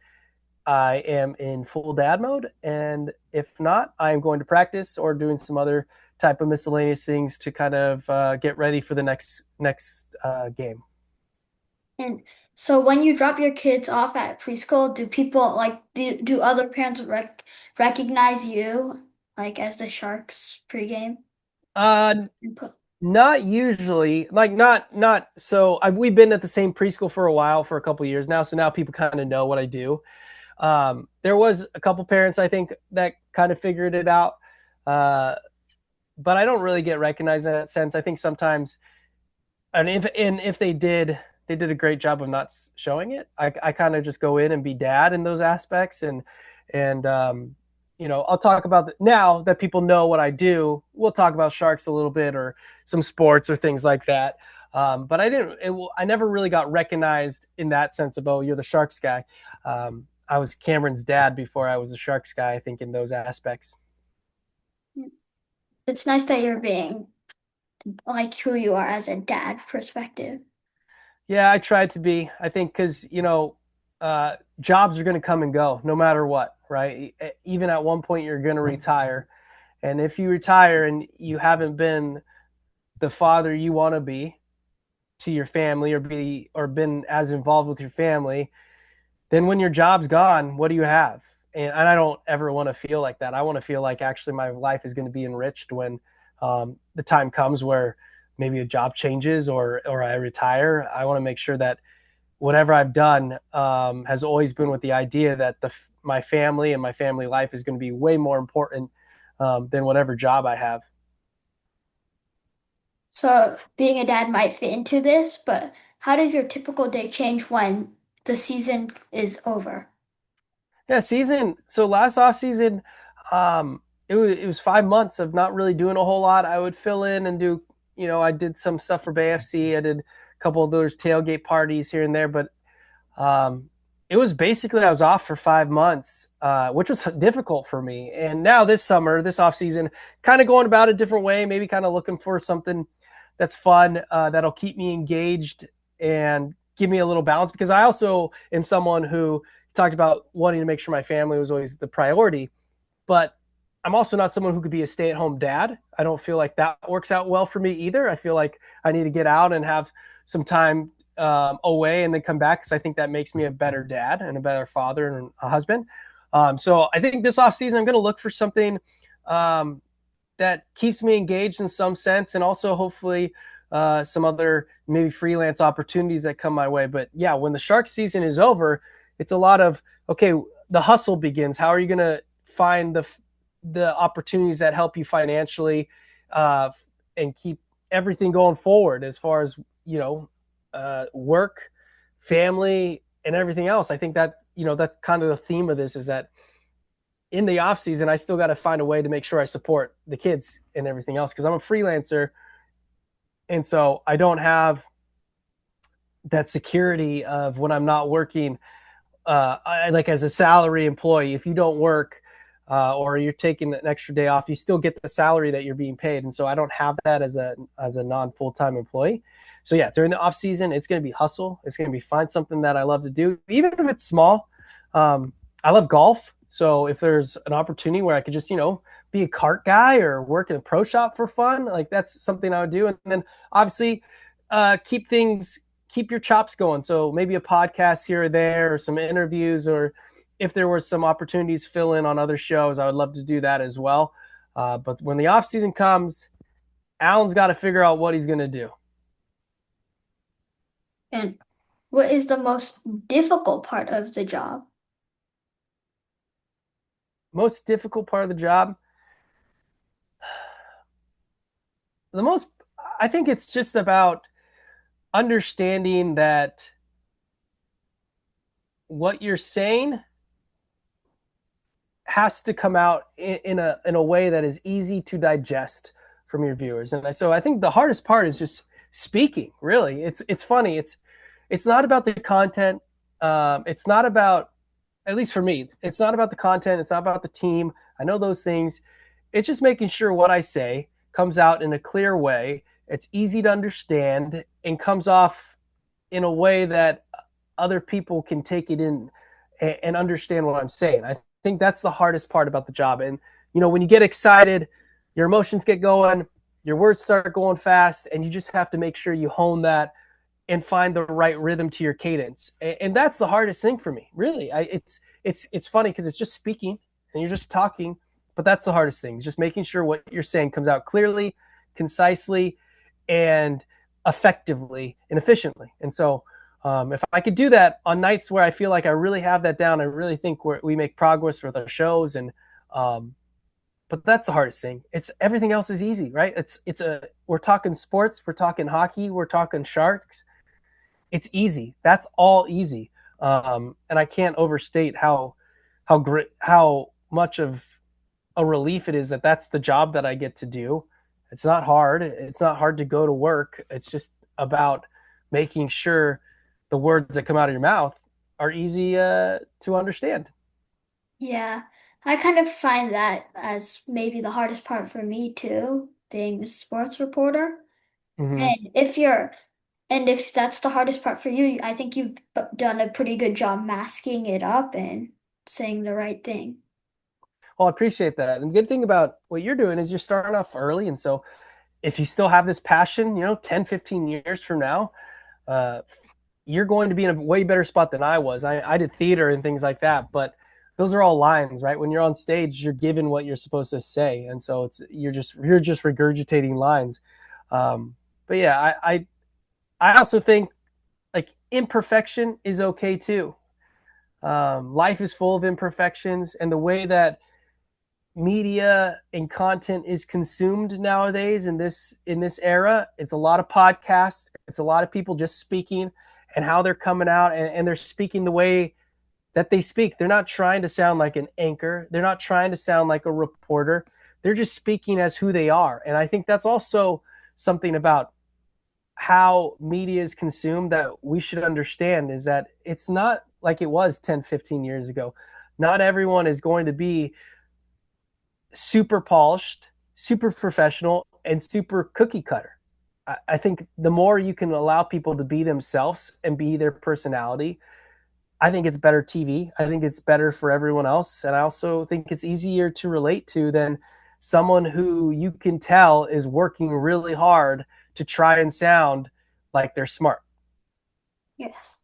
I am in full dad mode, and if not, I'm going to practice or doing some other type of miscellaneous things to kind of get ready for the next game. And so, when you drop your kids off at preschool, do people like do other parents recognize you like as the Sharks pregame Uh, input? Not usually, like not. So we've been at the same preschool for a while, for a couple of years now. So now people kind of know what I do. There was a couple parents I think that kind of figured it out, uh, but I don't really get recognized in that sense. I think sometimes, and if they did a great job of not showing it. I kind of just go in and be dad in those aspects, and I'll talk about now that people know what I do. We'll talk about sharks a little bit or some sports or things like that. But I never really got recognized in that sense of, oh, you're the sharks guy. I was Cameron's dad before I was a sharks guy, I think, in those aspects. It's nice that you're being like who you are as a dad perspective. Yeah, I tried to be. I think because jobs are going to come and go no matter what, right? Even at one point, you're going to retire, and if you retire and you haven't been the father you want to be to your family or been as involved with your family, then when your job's gone, what do you have? And I don't ever want to feel like that. I want to feel like actually my life is going to be enriched when the time comes where maybe a job changes or I retire. I want to make sure that whatever I've done has always been with the idea that my family and my family life is going to be way more important than whatever job I have. So being a dad might fit into this, but how does your typical day change when the season is over? Yeah, season. So last off season, it was 5 months of not really doing a whole lot. I would fill in and do, I did some stuff for BFC. I did a couple of those tailgate parties here and there, but um, it was basically I was off for 5 months, which was difficult for me. And now this summer, this off season, kind of going about a different way, maybe kind of looking for something that's fun, that'll keep me engaged and give me a little balance because I also am someone who talked about wanting to make sure my family was always the priority, but I'm also not someone who could be a stay-at-home dad. I don't feel like that works out well for me either. I feel like I need to get out and have some time away and then come back because I think that makes me a better dad and a better father and a husband. So I think this off season I'm going to look for something um, that keeps me engaged in some sense, and also hopefully some other maybe freelance opportunities that come my way. But yeah, when the shark season is over, it's a lot of okay. The hustle begins. How are you going to find the opportunities that help you financially uh, and keep everything going forward as far as work, family, and everything else? I think that that's kind of the theme of this is that in the off season, I still got to find a way to make sure I support the kids and everything else because I'm a freelancer, and so I don't have that security of when I'm not working. Like as a salary employee, if you don't work or you're taking an extra day off, you still get the salary that you're being paid, and so I don't have that as a non full time employee. So yeah, during the off season, it's going to be hustle. It's going to be find something that I love to do, even if it's small. I love golf. So if there's an opportunity where I could just, be a cart guy or work in a pro shop for fun, like that's something I would do. And then obviously keep your chops going. So maybe a podcast here or there or some interviews, or if there were some opportunities to fill in on other shows, I would love to do that as well. But when the off season comes, Alan's got to figure out what he's going to do. And what is the most difficult part of the job? Most difficult part of the job, the most, I think it's just about understanding that what you're saying has to come out in a way that is easy to digest from your viewers. And so I think the hardest part is just speaking. Really, it's funny. It's not about the content. It's not about, at least for me, it's not about the content. It's not about the team. I know those things. It's just making sure what I say comes out in a clear way. It's easy to understand and comes off in a way that other people can take it in and understand what I'm saying. I think that's the hardest part about the job. And when you get excited, your emotions get going, your words start going fast, and you just have to make sure you hone that and find the right rhythm to your cadence. And that's the hardest thing for me, really. It's funny because it's just speaking and you're just talking, but that's the hardest thing. Just making sure what you're saying comes out clearly, concisely, and effectively and efficiently. And so if I could do that on nights where I feel like I really have that down, I really think we make progress with our shows. And but that's the hardest thing. It's everything else is easy, right? We're talking sports, we're talking hockey, we're talking sharks. It's easy. That's all easy. And I can't overstate how great, how much of a relief it is that that's the job that I get to do. It's not hard. It's not hard to go to work. It's just about making sure the words that come out of your mouth are easy to understand. Yeah, I kind of find that as maybe the hardest part for me too, being a sports reporter. Mm-hmm. And if that's the hardest part for you, I think you've done a pretty good job masking it up and saying the right thing. Well, I appreciate that. And the good thing about what you're doing is you're starting off early. And so if you still have this passion, 10, 15 years from now, uh, you're going to be in a way better spot than I was. I did theater and things like that, but those are all lines, right? When you're on stage, you're given what you're supposed to say. And so you're just regurgitating lines. But yeah, I also think like imperfection is okay too. Life is full of imperfections, and the way that media and content is consumed nowadays in this era, it's a lot of podcasts, it's a lot of people just speaking and how they're coming out, and they're speaking the way that they speak. They're not trying to sound like an anchor, they're not trying to sound like a reporter, they're just speaking as who they are. And I think that's also something about how media is consumed that we should understand, is that it's not like it was 10, 15 years ago. Not everyone is going to be super polished, super professional, and super cookie cutter. I think the more you can allow people to be themselves and be their personality, I think it's better TV. I think it's better for everyone else. And I also think it's easier to relate to than someone who you can tell is working really hard to try and sound like they're smart. Yes.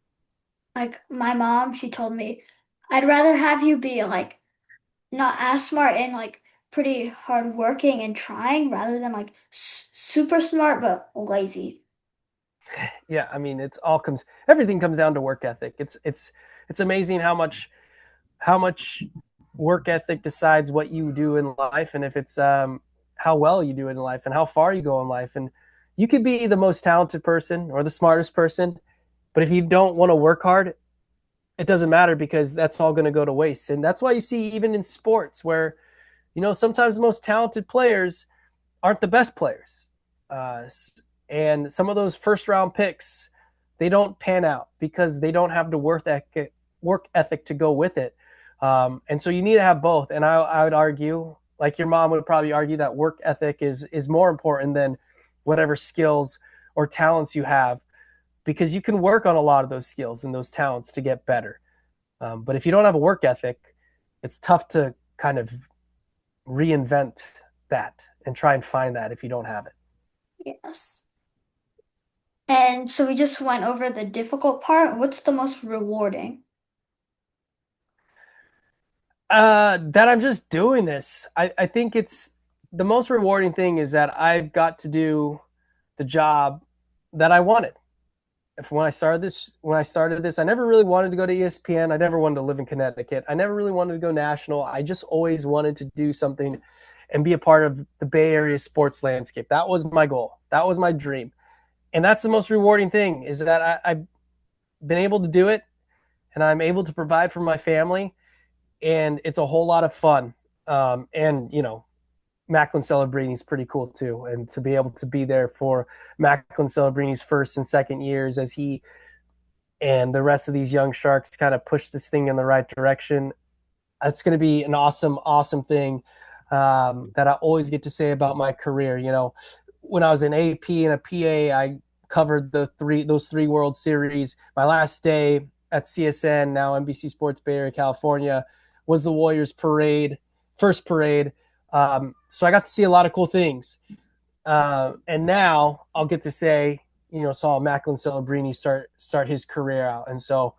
Like my mom, she told me, I'd rather have you be like not as smart and like pretty hardworking and trying rather than like super smart but lazy. Yeah, I mean, everything comes down to work ethic. It's amazing how much work ethic decides what you do in life, and if it's how well you do it in life and how far you go in life. And you could be the most talented person or the smartest person, but if you don't want to work hard, it doesn't matter, because that's all going to go to waste. And that's why you see even in sports where sometimes the most talented players aren't the best players. Uh, and some of those first round picks, they don't pan out because they don't have the work ethic to go with it. And so you need to have both. And I would argue, like your mom would probably argue, that work ethic is more important than whatever skills or talents you have, because you can work on a lot of those skills and those talents to get better. But if you don't have a work ethic, it's tough to kind of reinvent that and try and find that if you don't have it. Yes. And so we just went over the difficult part. What's the most rewarding? That I'm just doing this. I think it's the most rewarding thing is that I've got to do the job that I wanted. If when I started this, I never really wanted to go to ESPN. I never wanted to live in Connecticut. I never really wanted to go national. I just always wanted to do something and be a part of the Bay Area sports landscape. That was my goal. That was my dream. And that's the most rewarding thing, is that I've been able to do it, and I'm able to provide for my family, and it's a whole lot of fun. And Macklin Celebrini is pretty cool too, and to be able to be there for Macklin Celebrini's first and second years as he and the rest of these young sharks kind of push this thing in the right direction. That's going to be an awesome, awesome thing that I always get to say about my career. When I was in AP and a PA, I covered those three World Series. My last day at CSN, now NBC Sports Bay Area, California, was the Warriors parade, first parade. So I got to see a lot of cool things. And now I'll get to say, saw Macklin Celebrini start his career out. And so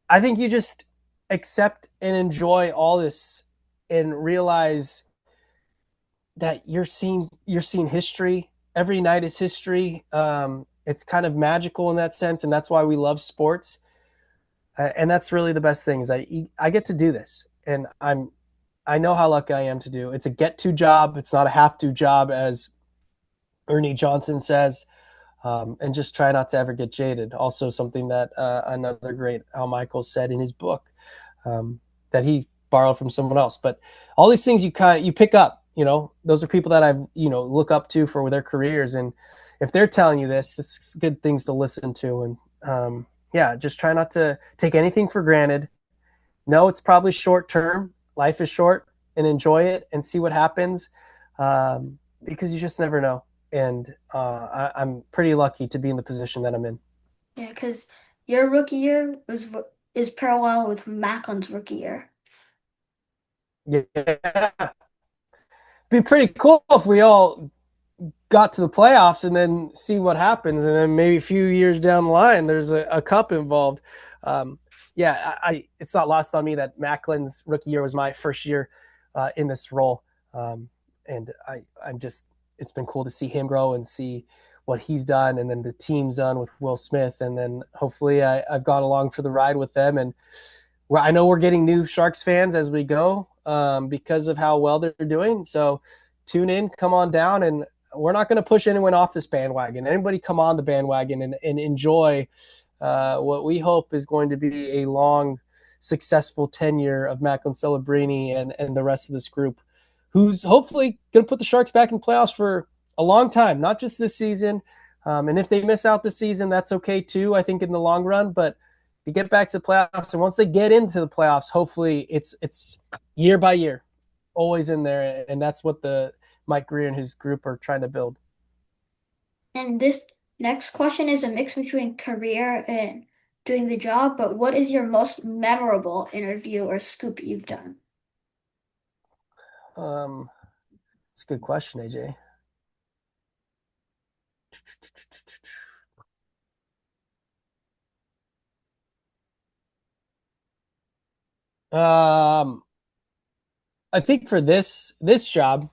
I think you just accept and enjoy all this and realize that you're seeing history. Every night is history. It's kind of magical in that sense, and that's why we love sports. And that's really the best thing, is I get to do this, and I know how lucky I am to do. It's a get to job. It's not a have to job, as Ernie Johnson says. And just try not to ever get jaded. Also, something that another great Al Michaels said in his book, that he borrowed from someone else. But all these things you pick up. Those are people that I've look up to for their careers, and if they're telling you this, it's good things to listen to. And yeah, just try not to take anything for granted. No, it's probably short term. Life is short, and enjoy it and see what happens, because you just never know. And I'm pretty lucky to be in the position that I'm in. Yeah, because your rookie year is parallel with Macklin's rookie year. Yeah, be pretty cool if we all got to the playoffs and then see what happens, and then maybe a few years down the line there's a cup involved. um, yeah, it's not lost on me that Macklin's rookie year was my first year in this role. And I'm just, it's been cool to see him grow and see what he's done, and then the team's done with Will Smith, and then hopefully I've gone along for the ride with them. And I know we're getting new Sharks fans as we go, because of how well they're doing. So tune in, come on down, and we're not going to push anyone off this bandwagon. Anybody come on the bandwagon and enjoy what we hope is going to be a long, successful tenure of Macklin Celebrini and the rest of this group, who's hopefully going to put the Sharks back in playoffs for a long time, not just this season. And if they miss out this season, that's okay too, I think, in the long run. But to get back to the playoffs, and once they get into the playoffs, hopefully it's year by year, always in there, and that's what the Mike Greer and his group are trying to build. And this next question is a mix between career and doing the job, but what is your most memorable interview or scoop you've done? Um, it's a good question, AJ. Um, I think for this job,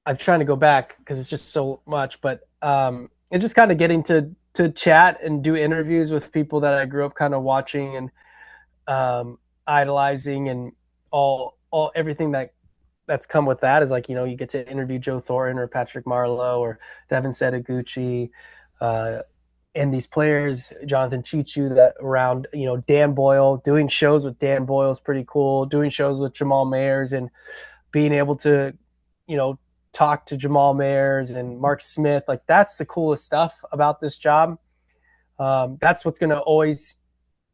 I'm trying to go back because it's just so much, but it's just kind of getting to chat and do interviews with people that I grew up kind of watching and idolizing, and all everything that's come with that is like, you get to interview Joe Thornton or Patrick Marleau or Devin Setaguchi, uh, and these players, Jonathan Chichu, that around, Dan Boyle. Doing shows with Dan Boyle is pretty cool. Doing shows with Jamal Mayers and being able to, you know, talk to Jamal Mayers and Mark Smith, like that's the coolest stuff about this job. That's what's going to always,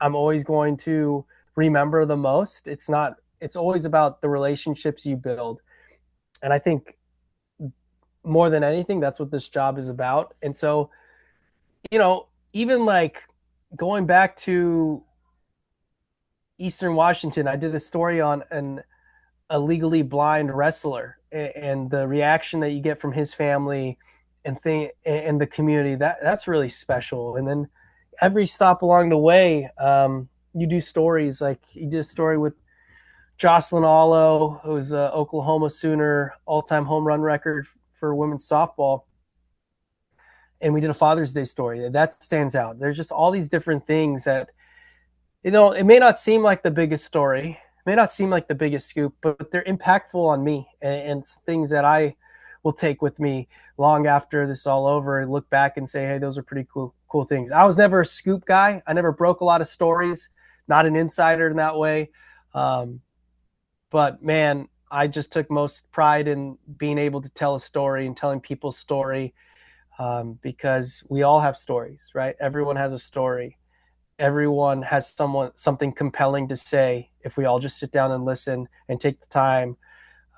I'm always going to remember the most. It's always about the relationships you build. And I think more than anything, that's what this job is about. And so, even like going back to Eastern Washington, I did a story on a legally blind wrestler and the reaction that you get from his family and the community. That's really special. And then every stop along the way, you do stories. Like you did a story with Jocelyn Allo, who's a Oklahoma Sooner all-time home run record for women's softball. And we did a Father's Day story that stands out. There's just all these different things that, it may not seem like the biggest story, it may not seem like the biggest scoop, but they're impactful on me, and things that I will take with me long after this is all over and look back and say, hey, those are pretty cool things. I was never a scoop guy. I never broke a lot of stories, not an insider in that way. But man, I just took most pride in being able to tell a story and telling people's story, because we all have stories, right? Everyone has a story. Everyone has something compelling to say if we all just sit down and listen and take the time.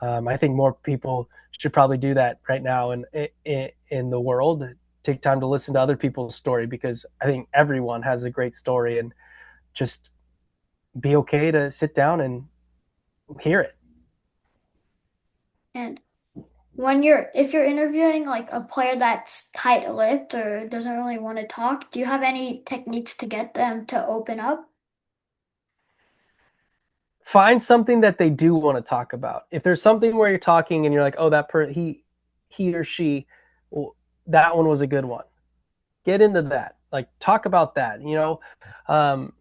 I think more people should probably do that right now in the world. Take time to listen to other people's story, because I think everyone has a great story, and just be okay to sit down and hear it. And if you're interviewing like a player that's tight-lipped or doesn't really want to talk, do you have any techniques to get them to open up? Find something that they do want to talk about. If there's something where you're talking and you're like, oh, he or she, well, that one was a good one. Get into that. Like, talk about that. Um,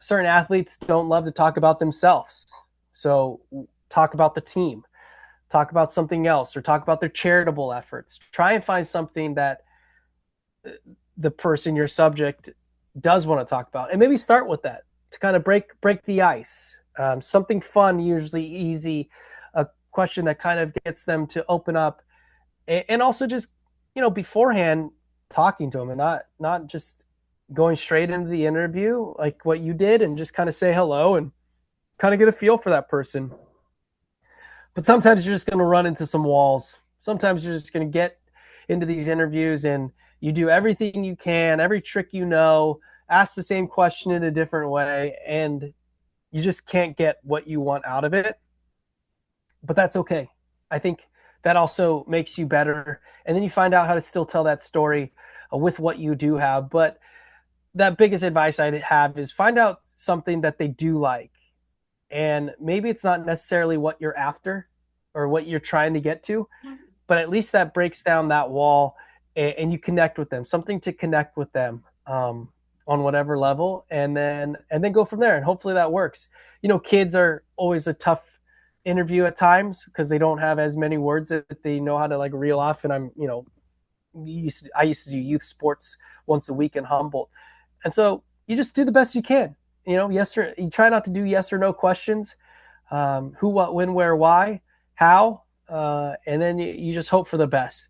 certain athletes don't love to talk about themselves. So talk about the team, talk about something else, or talk about their charitable efforts. Try and find something that the person, your subject, does want to talk about, and maybe start with that to kind of break the ice. Something fun, usually easy, a question that kind of gets them to open up, and also just beforehand talking to them and not just going straight into the interview like what you did and just kind of say hello and kind of get a feel for that person. But sometimes you're just going to run into some walls. Sometimes you're just going to get into these interviews and you do everything you can, every trick ask the same question in a different way, and you just can't get what you want out of it. But that's okay. I think that also makes you better. And then you find out how to still tell that story with what you do have. But that biggest advice I have is find out something that they do like. And maybe it's not necessarily what you're after or what you're trying to get to, but at least that breaks down that wall, and you connect with them, something to connect with them on whatever level, and then go from there. And hopefully that works. Kids are always a tough interview at times because they don't have as many words that they know how to like reel off. And I used to do youth sports once a week in Humboldt, and so you just do the best you can. You try not to do yes or no questions. Who, what, when, where, why, how, and then you just hope for the best.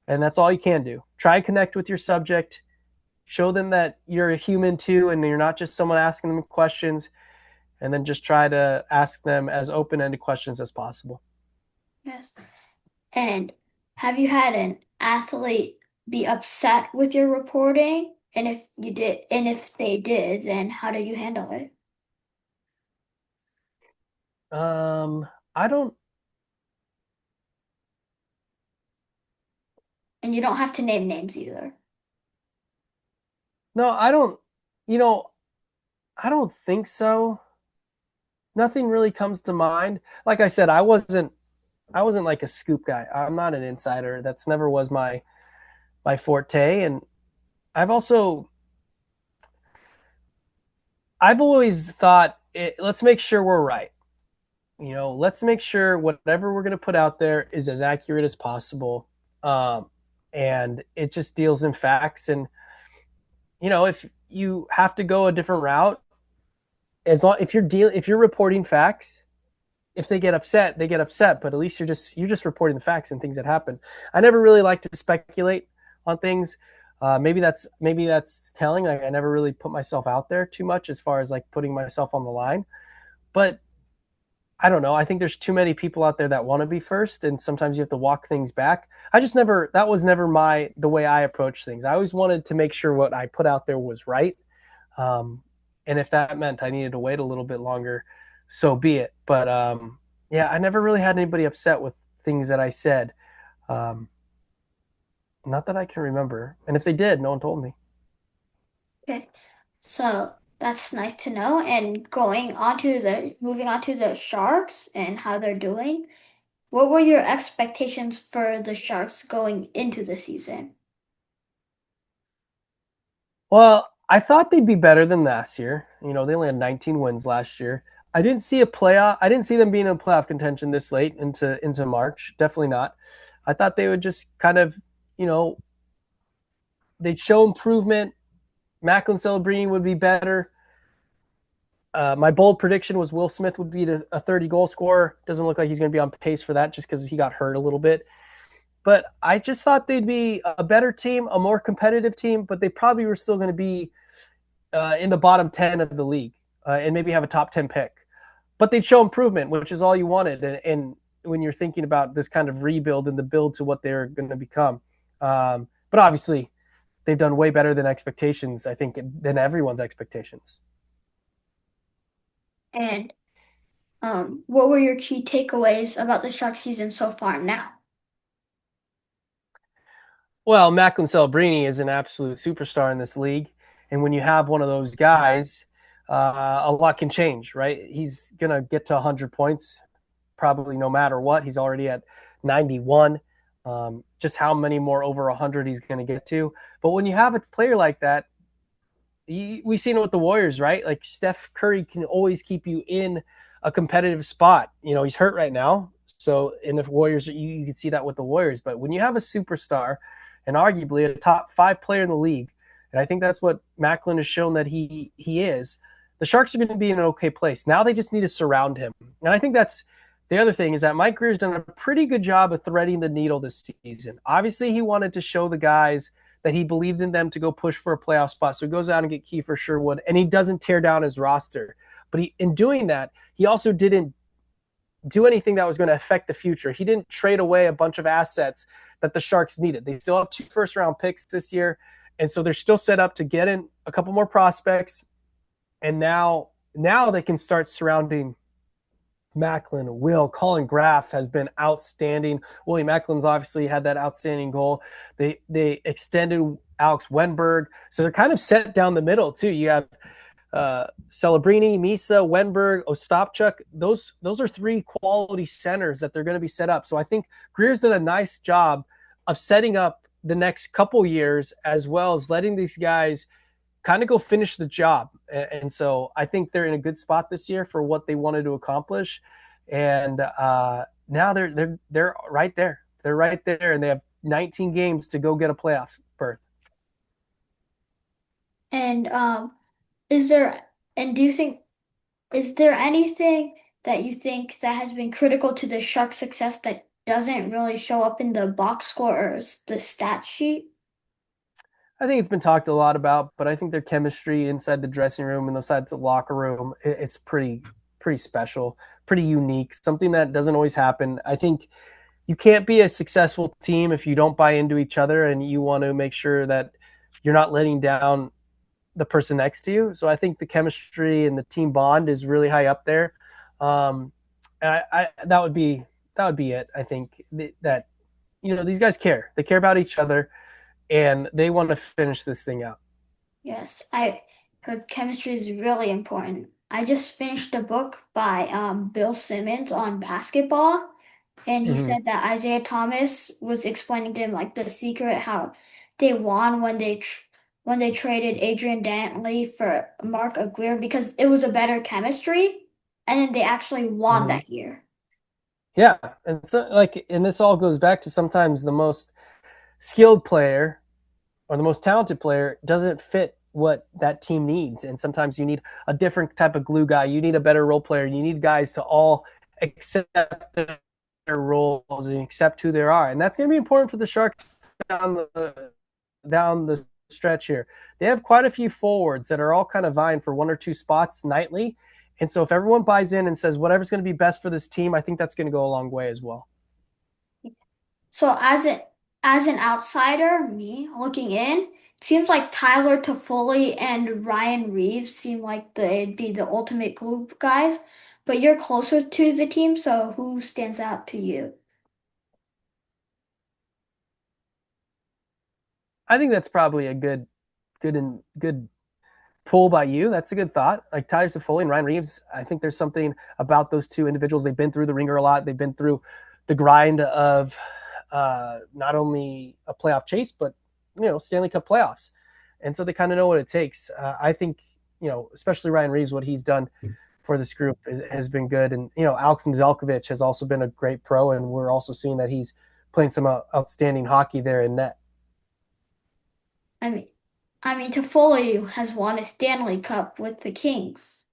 And that's all you can do. Try and connect with your subject. Show them that you're a human too, and you're not just someone asking them questions. And then just try to ask them as open-ended questions as possible. Yes. And have you had an athlete be upset with your reporting? And if they did, then how did you handle it? I don't. And you don't have to name names either. No, I don't. You know, I don't think so. Nothing really comes to mind. Like I said, I wasn't like a scoop guy. I'm not an insider. That's never was my forte. And I've also I've always thought let's make sure we're right. Let's make sure whatever we're going to put out there is as accurate as possible. Um, and it just deals in facts. And if you have to go a different route, as long if you're reporting facts, if they get upset, they get upset. But at least you're just reporting the facts and things that happen. I never really like to speculate on things. Maybe that's telling. Like I never really put myself out there too much as far as like putting myself on the line. But I don't know. I think there's too many people out there that want to be first, and sometimes you have to walk things back. I just never. That was never the way I approach things. I always wanted to make sure what I put out there was right. Um, and if that meant I needed to wait a little bit longer, so be it. But yeah, I never really had anybody upset with things that I said. Um, Not that I can remember. And if they did, no one told me. Okay. So that's nice to know. And moving on to the Sharks and how they're doing. What were your expectations for the Sharks going into the season? Well, I thought they'd be better than last year. They only had 19 wins last year. I didn't see a playoff. I didn't see them being in playoff contention this late into March. Definitely not. I thought they would just kind of, you know, they'd show improvement. Macklin Celebrini would be better. My bold prediction was Will Smith would be a 30 goal scorer. Doesn't look like he's going to be on pace for that just because he got hurt a little bit. But I just thought they'd be a better team, a more competitive team, but they probably were still going to be in the bottom 10 of the league and maybe have a top 10 pick. But they'd show improvement, which is all you wanted. And when you're thinking about this kind of rebuild and the build to what they're going to become. But obviously, they've done way better than expectations, I think, than everyone's expectations. And what were your key takeaways about the Shark season so far now? Well, Macklin Celebrini is an absolute superstar in this league. And when you have one of those guys, a lot can change, right? He's going to get to 100 points probably no matter what. He's already at 91. Just how many more over 100 he's going to get to. But when you have a player like that, we've seen it with the Warriors, right? Like Steph Curry can always keep you in a competitive spot. He's hurt right now. So in the Warriors, you can see that with the Warriors. But when you have a superstar and arguably a top 5 player in the league, and I think that's what Macklin has shown that he is, the Sharks are going to be in an okay place. Now they just need to surround him. And I think that's the other thing is that Mike Greer's done a pretty good job of threading the needle this season. Obviously, he wanted to show the guys that he believed in them to go push for a playoff spot. So he goes out and get Kiefer Sherwood, and he doesn't tear down his roster. But in doing that, he also didn't do anything that was going to affect the future. He didn't trade away a bunch of assets that the Sharks needed. They still have 2 first-round picks this year, and so they're still set up to get in a couple more prospects. And now they can start surrounding Macklin, Will, Colin Graff has been outstanding. William Eklund's obviously had that outstanding goal. They extended Alex Wenberg, so they're kind of set down the middle too. You have Celebrini, Misa, Wenberg, Ostapchuk. Those are 3 quality centers that they're going to be set up. So I think Greer's done a nice job of setting up the next couple years as well as letting these guys kind of go finish the job. And so I think they're in a good spot this year for what they wanted to accomplish. And now they're right there. They're right there, and they have 19 games to go get a playoff berth. And is there and do you think is there anything that you think that has been critical to the Sharks' success that doesn't really show up in the box score or the stat sheet? I think it's been talked a lot about, but I think their chemistry inside the dressing room and inside the locker room it's pretty special, pretty unique, something that doesn't always happen. I think you can't be a successful team if you don't buy into each other and you want to make sure that you're not letting down the person next to you. So I think the chemistry and the team bond is really high up there. And that would be it. I think that these guys care. They care about each other, and they want to finish this thing out. Yes, I heard chemistry is really important. I just finished a book by Bill Simmons on basketball, and he Mm-hmm. said that Isaiah Thomas was explaining to him like the secret how they won when when they traded Adrian Dantley for Mark Aguirre because it was a better chemistry, and then they actually won Mm-hmm. that year. Yeah, and so and this all goes back to sometimes the most skilled player or the most talented player doesn't fit what that team needs. And sometimes you need a different type of glue guy. You need a better role player. You need guys to all accept their roles and accept who they are. And that's going to be important for the Sharks down the stretch here. They have quite a few forwards that are all kind of vying for 1 or 2 spots nightly. And so if everyone buys in and says whatever's going to be best for this team, I think that's going to go a long way as well. So as an outsider, me looking in, it seems like Tyler Toffoli and Ryan Reeves seem like they'd be the ultimate glue guys. But you're closer to the team, so who stands out to you? I think that's probably a good pull by you. That's a good thought. Like Tyler Toffoli and Ryan Reeves, I think there's something about those 2 individuals. They've been through the ringer a lot. They've been through the grind of not only a playoff chase, but Stanley Cup playoffs, and so they kind of know what it takes. I think especially Ryan Reeves, what he's done for this group has been good, and Alex Nedeljkovic has also been a great pro, and we're also seeing that he's playing some outstanding hockey there in net. I mean, Toffoli has won a Stanley Cup with the Kings.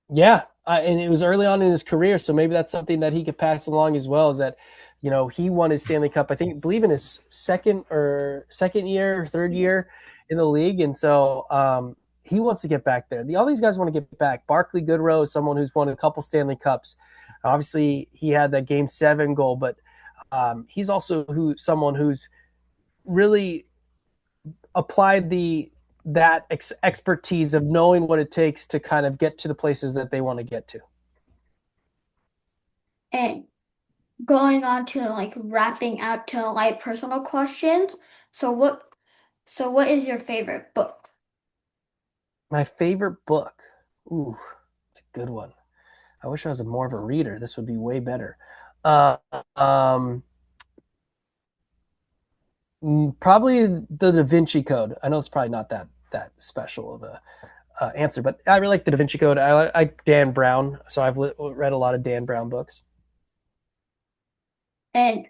Yeah, and it was early on in his career, so maybe that's something that he could pass along as well. Is that he won his Stanley Cup, I believe in his second year, third Yeah. year in the league, and so he wants to get back there. All these guys want to get back. Barclay Goodrow is someone who's won a couple Stanley Cups. Obviously, he had that Game 7 goal, but he's also someone who's really applied that expertise of knowing what it takes to kind of get to the places that they want to get to. And going on to like wrapping out to light personal questions. So what what is your favorite book? My favorite book. Ooh, it's a good one. I wish I was more of a reader. This would be way better. Uh, um, Probably the Da Vinci Code. I know it's probably not that special of a answer, but I really like the Da Vinci Code. I like Dan Brown, so I've read a lot of Dan Brown books. And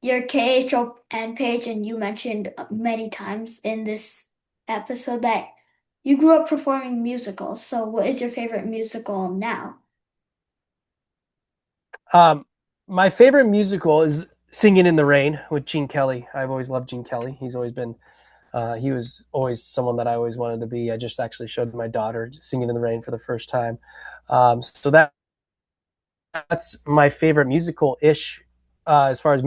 your KHON page, and you mentioned many times in this episode that You grew up performing musicals, so what is your favorite musical now? Um, my favorite musical is Singing in the Rain with Gene Kelly. I've always loved Gene Kelly. He was always someone that I always wanted to be. I just actually showed my daughter Singing in the Rain for the first time. So that's my favorite musical ish as far as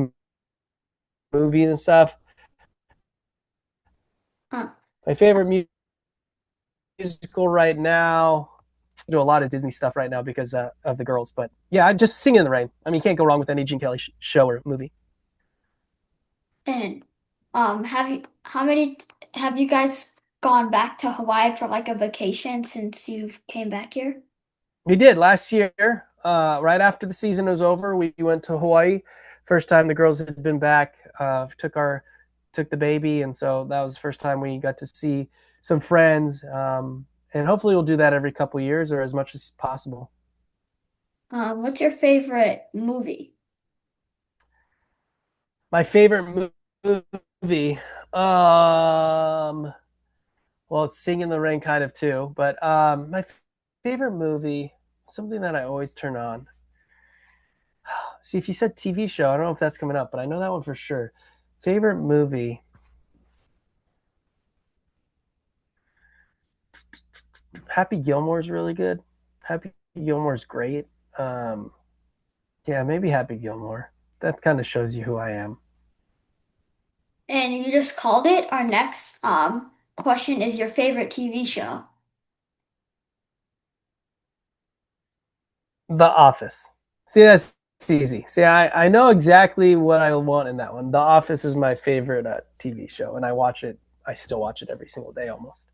movies and stuff. Uh, My favorite musical right now. I do a lot of Disney stuff right now because of the girls, but yeah, I just Singing in the Rain. I mean, you can't go wrong with any Gene Kelly show or movie. and how many have you guys gone back to Hawaii for like a vacation since you came back here? We did last year, right after the season was over. We went to Hawaii. First time the girls had been back. Took the baby, and so that was the first time we got to see some friends. And hopefully, we'll do that every couple years or as much as possible. What's your favorite movie? My favorite movie, um, well, it's Sing in the Rain kind of too, but my favorite movie, something that I always turn on. See, if you said TV show, I don't know if that's coming up, but I know that one for sure. Favorite movie, Happy Gilmore's really good. Happy Gilmore's great. Um, yeah, maybe Happy Gilmore. That kind of shows you who I am. And you just called it. Our next question is your favorite TV show. The Office. See, that's easy. See, I know exactly what I want in that one. The Office is my favorite TV show, and I watch it. I still watch it every single day almost.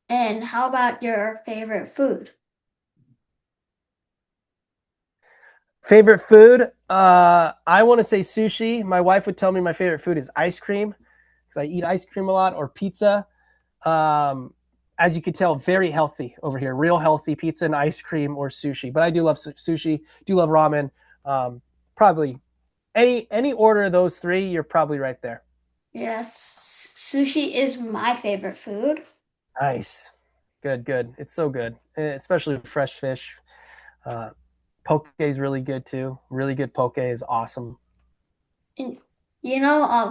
And how about your favorite food? Favorite food? I want to say sushi. My wife would tell me my favorite food is ice cream because I eat ice cream a lot or pizza. Um, as you can tell, very healthy over here. Real healthy pizza and ice cream or sushi. But I do love sushi. Do love ramen. Probably any order of those three, you're probably right there. Yes, sushi is my favorite food. Nice. Good, good. It's so good, especially fresh fish. Uh, Poke is really good too. Really good poke is awesome. And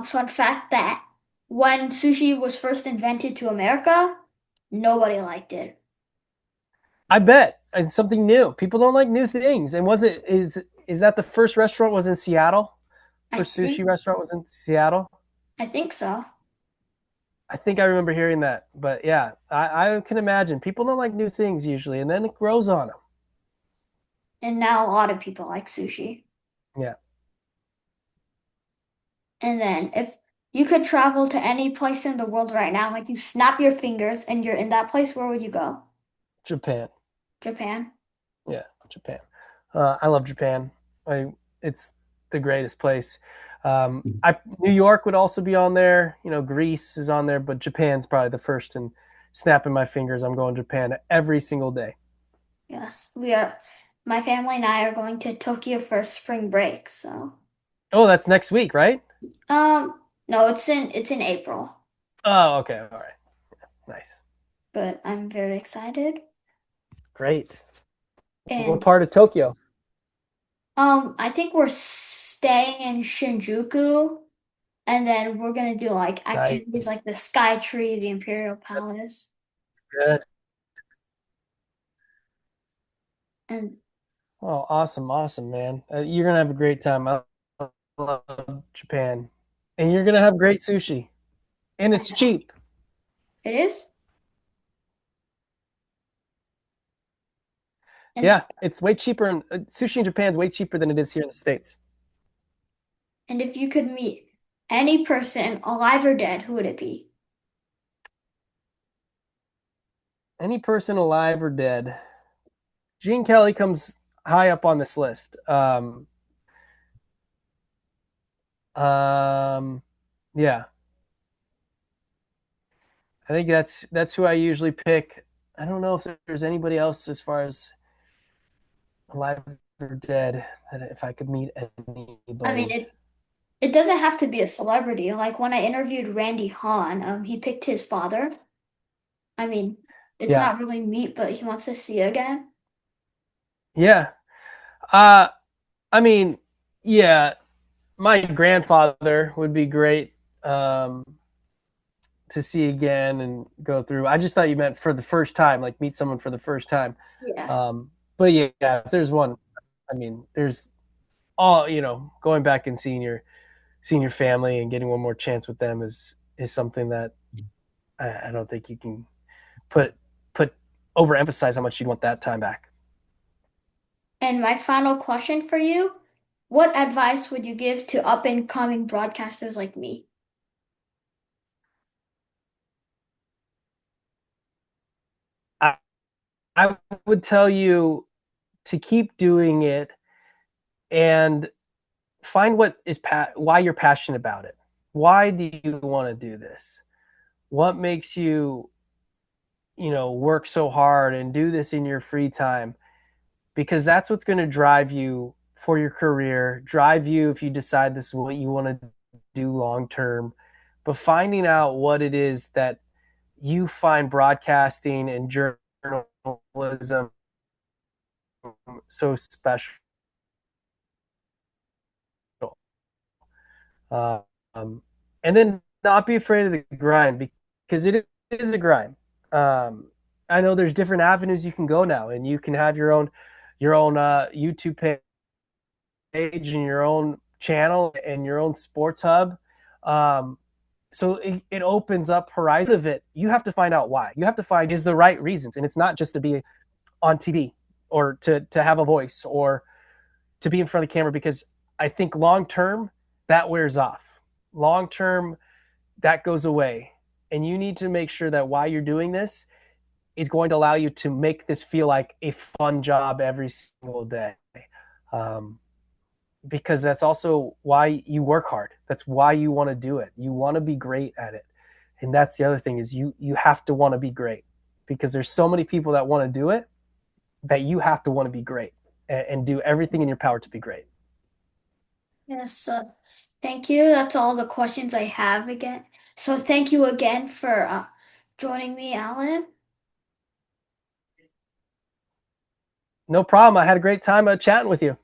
fun fact that when sushi was first invented to America, nobody liked it. I bet it's something new. People don't like new things. And was it is that the first restaurant was in Seattle? I First sushi think restaurant was in Seattle. I think so. I think I remember hearing that. But yeah, I can imagine people don't like new things usually, and then it grows on them. And now a lot of people like sushi. Yeah, And then if you could travel to any place in the world right now, like you snap your fingers and you're in that place, where would you go? Japan. Japan? Yeah, Japan. I love Japan. It's the greatest place. New York would also be on there. You know, Greece is on there, but Japan's probably the first. And snapping my fingers, I'm going to Japan every single day. Yes, we are. My family and I are going to Tokyo for spring break, so. Oh, that's next week, right? No, it's in April, Oh, okay. All right. Nice. but I'm very excited. Great. What And part of Tokyo? I think we're staying in Shinjuku, and then we're gonna do like activities Nice. like the Sky Tree, the Imperial Palace, Good. and Oh, awesome. Awesome, man. You're going to have a great time. I love Japan. And you're going to have great sushi. And I it's know cheap. it is. And Yeah, it's way cheaper. Sushi in Japan is way cheaper than it is here in the States. and if you could meet any person, alive or dead, who would it be? Any person alive or dead. Gene Kelly comes high up on this list. Um, yeah, I think that's who I usually pick. I don't know if there's anybody else as far as alive or dead that if I could meet I mean, anybody. It doesn't have to be a celebrity. Like when I interviewed Randy Hahn, he picked his father. I mean, it's Yeah. not really meat, but he wants to see again. Yeah. Uh, I mean, yeah, my grandfather would be great um, to see again and go through. I just thought you meant for the first time, like meet someone for the first time. Yeah. But yeah, if there's one, I mean, there's all going back and seeing your family and getting one more chance with them is something that I don't think you can put put overemphasize how much you'd want that time back. And my final question for you, what advice would you give to up and coming broadcasters like me? I, I would tell you to keep doing it and find why you're passionate about it. Why do you want to do this? What makes you, work so hard and do this in your free time? Because that's what's going to drive you for your career, drive you if you decide this is what you want to do long term. But finding out what it is that you find broadcasting and journalism so special. Um, and then not be afraid of the grind because it is a grind. Um, I know there's different avenues you can go now, and you can have your own YouTube page and your own channel and your own sports hub. Um, so it opens up horizon of it. You have to find out why. You have to find is the right reasons, and it's not just to be on TV or to have a voice or to be in front of the camera because I think long term that wears off. Long term that goes away. And you need to make sure that while you're doing this is going to allow you to make this feel like a fun job every single day. Um, because that's also why you work hard. That's why you want to do it. You want to be great at it. And that's the other thing is you have to want to be great because there's so many people that want to do it that you have to want to be great and do everything in your power to be great. Yes, thank you. That's all the questions I have again. So thank you again for joining me, Alan. No problem. I had a great time chatting with you.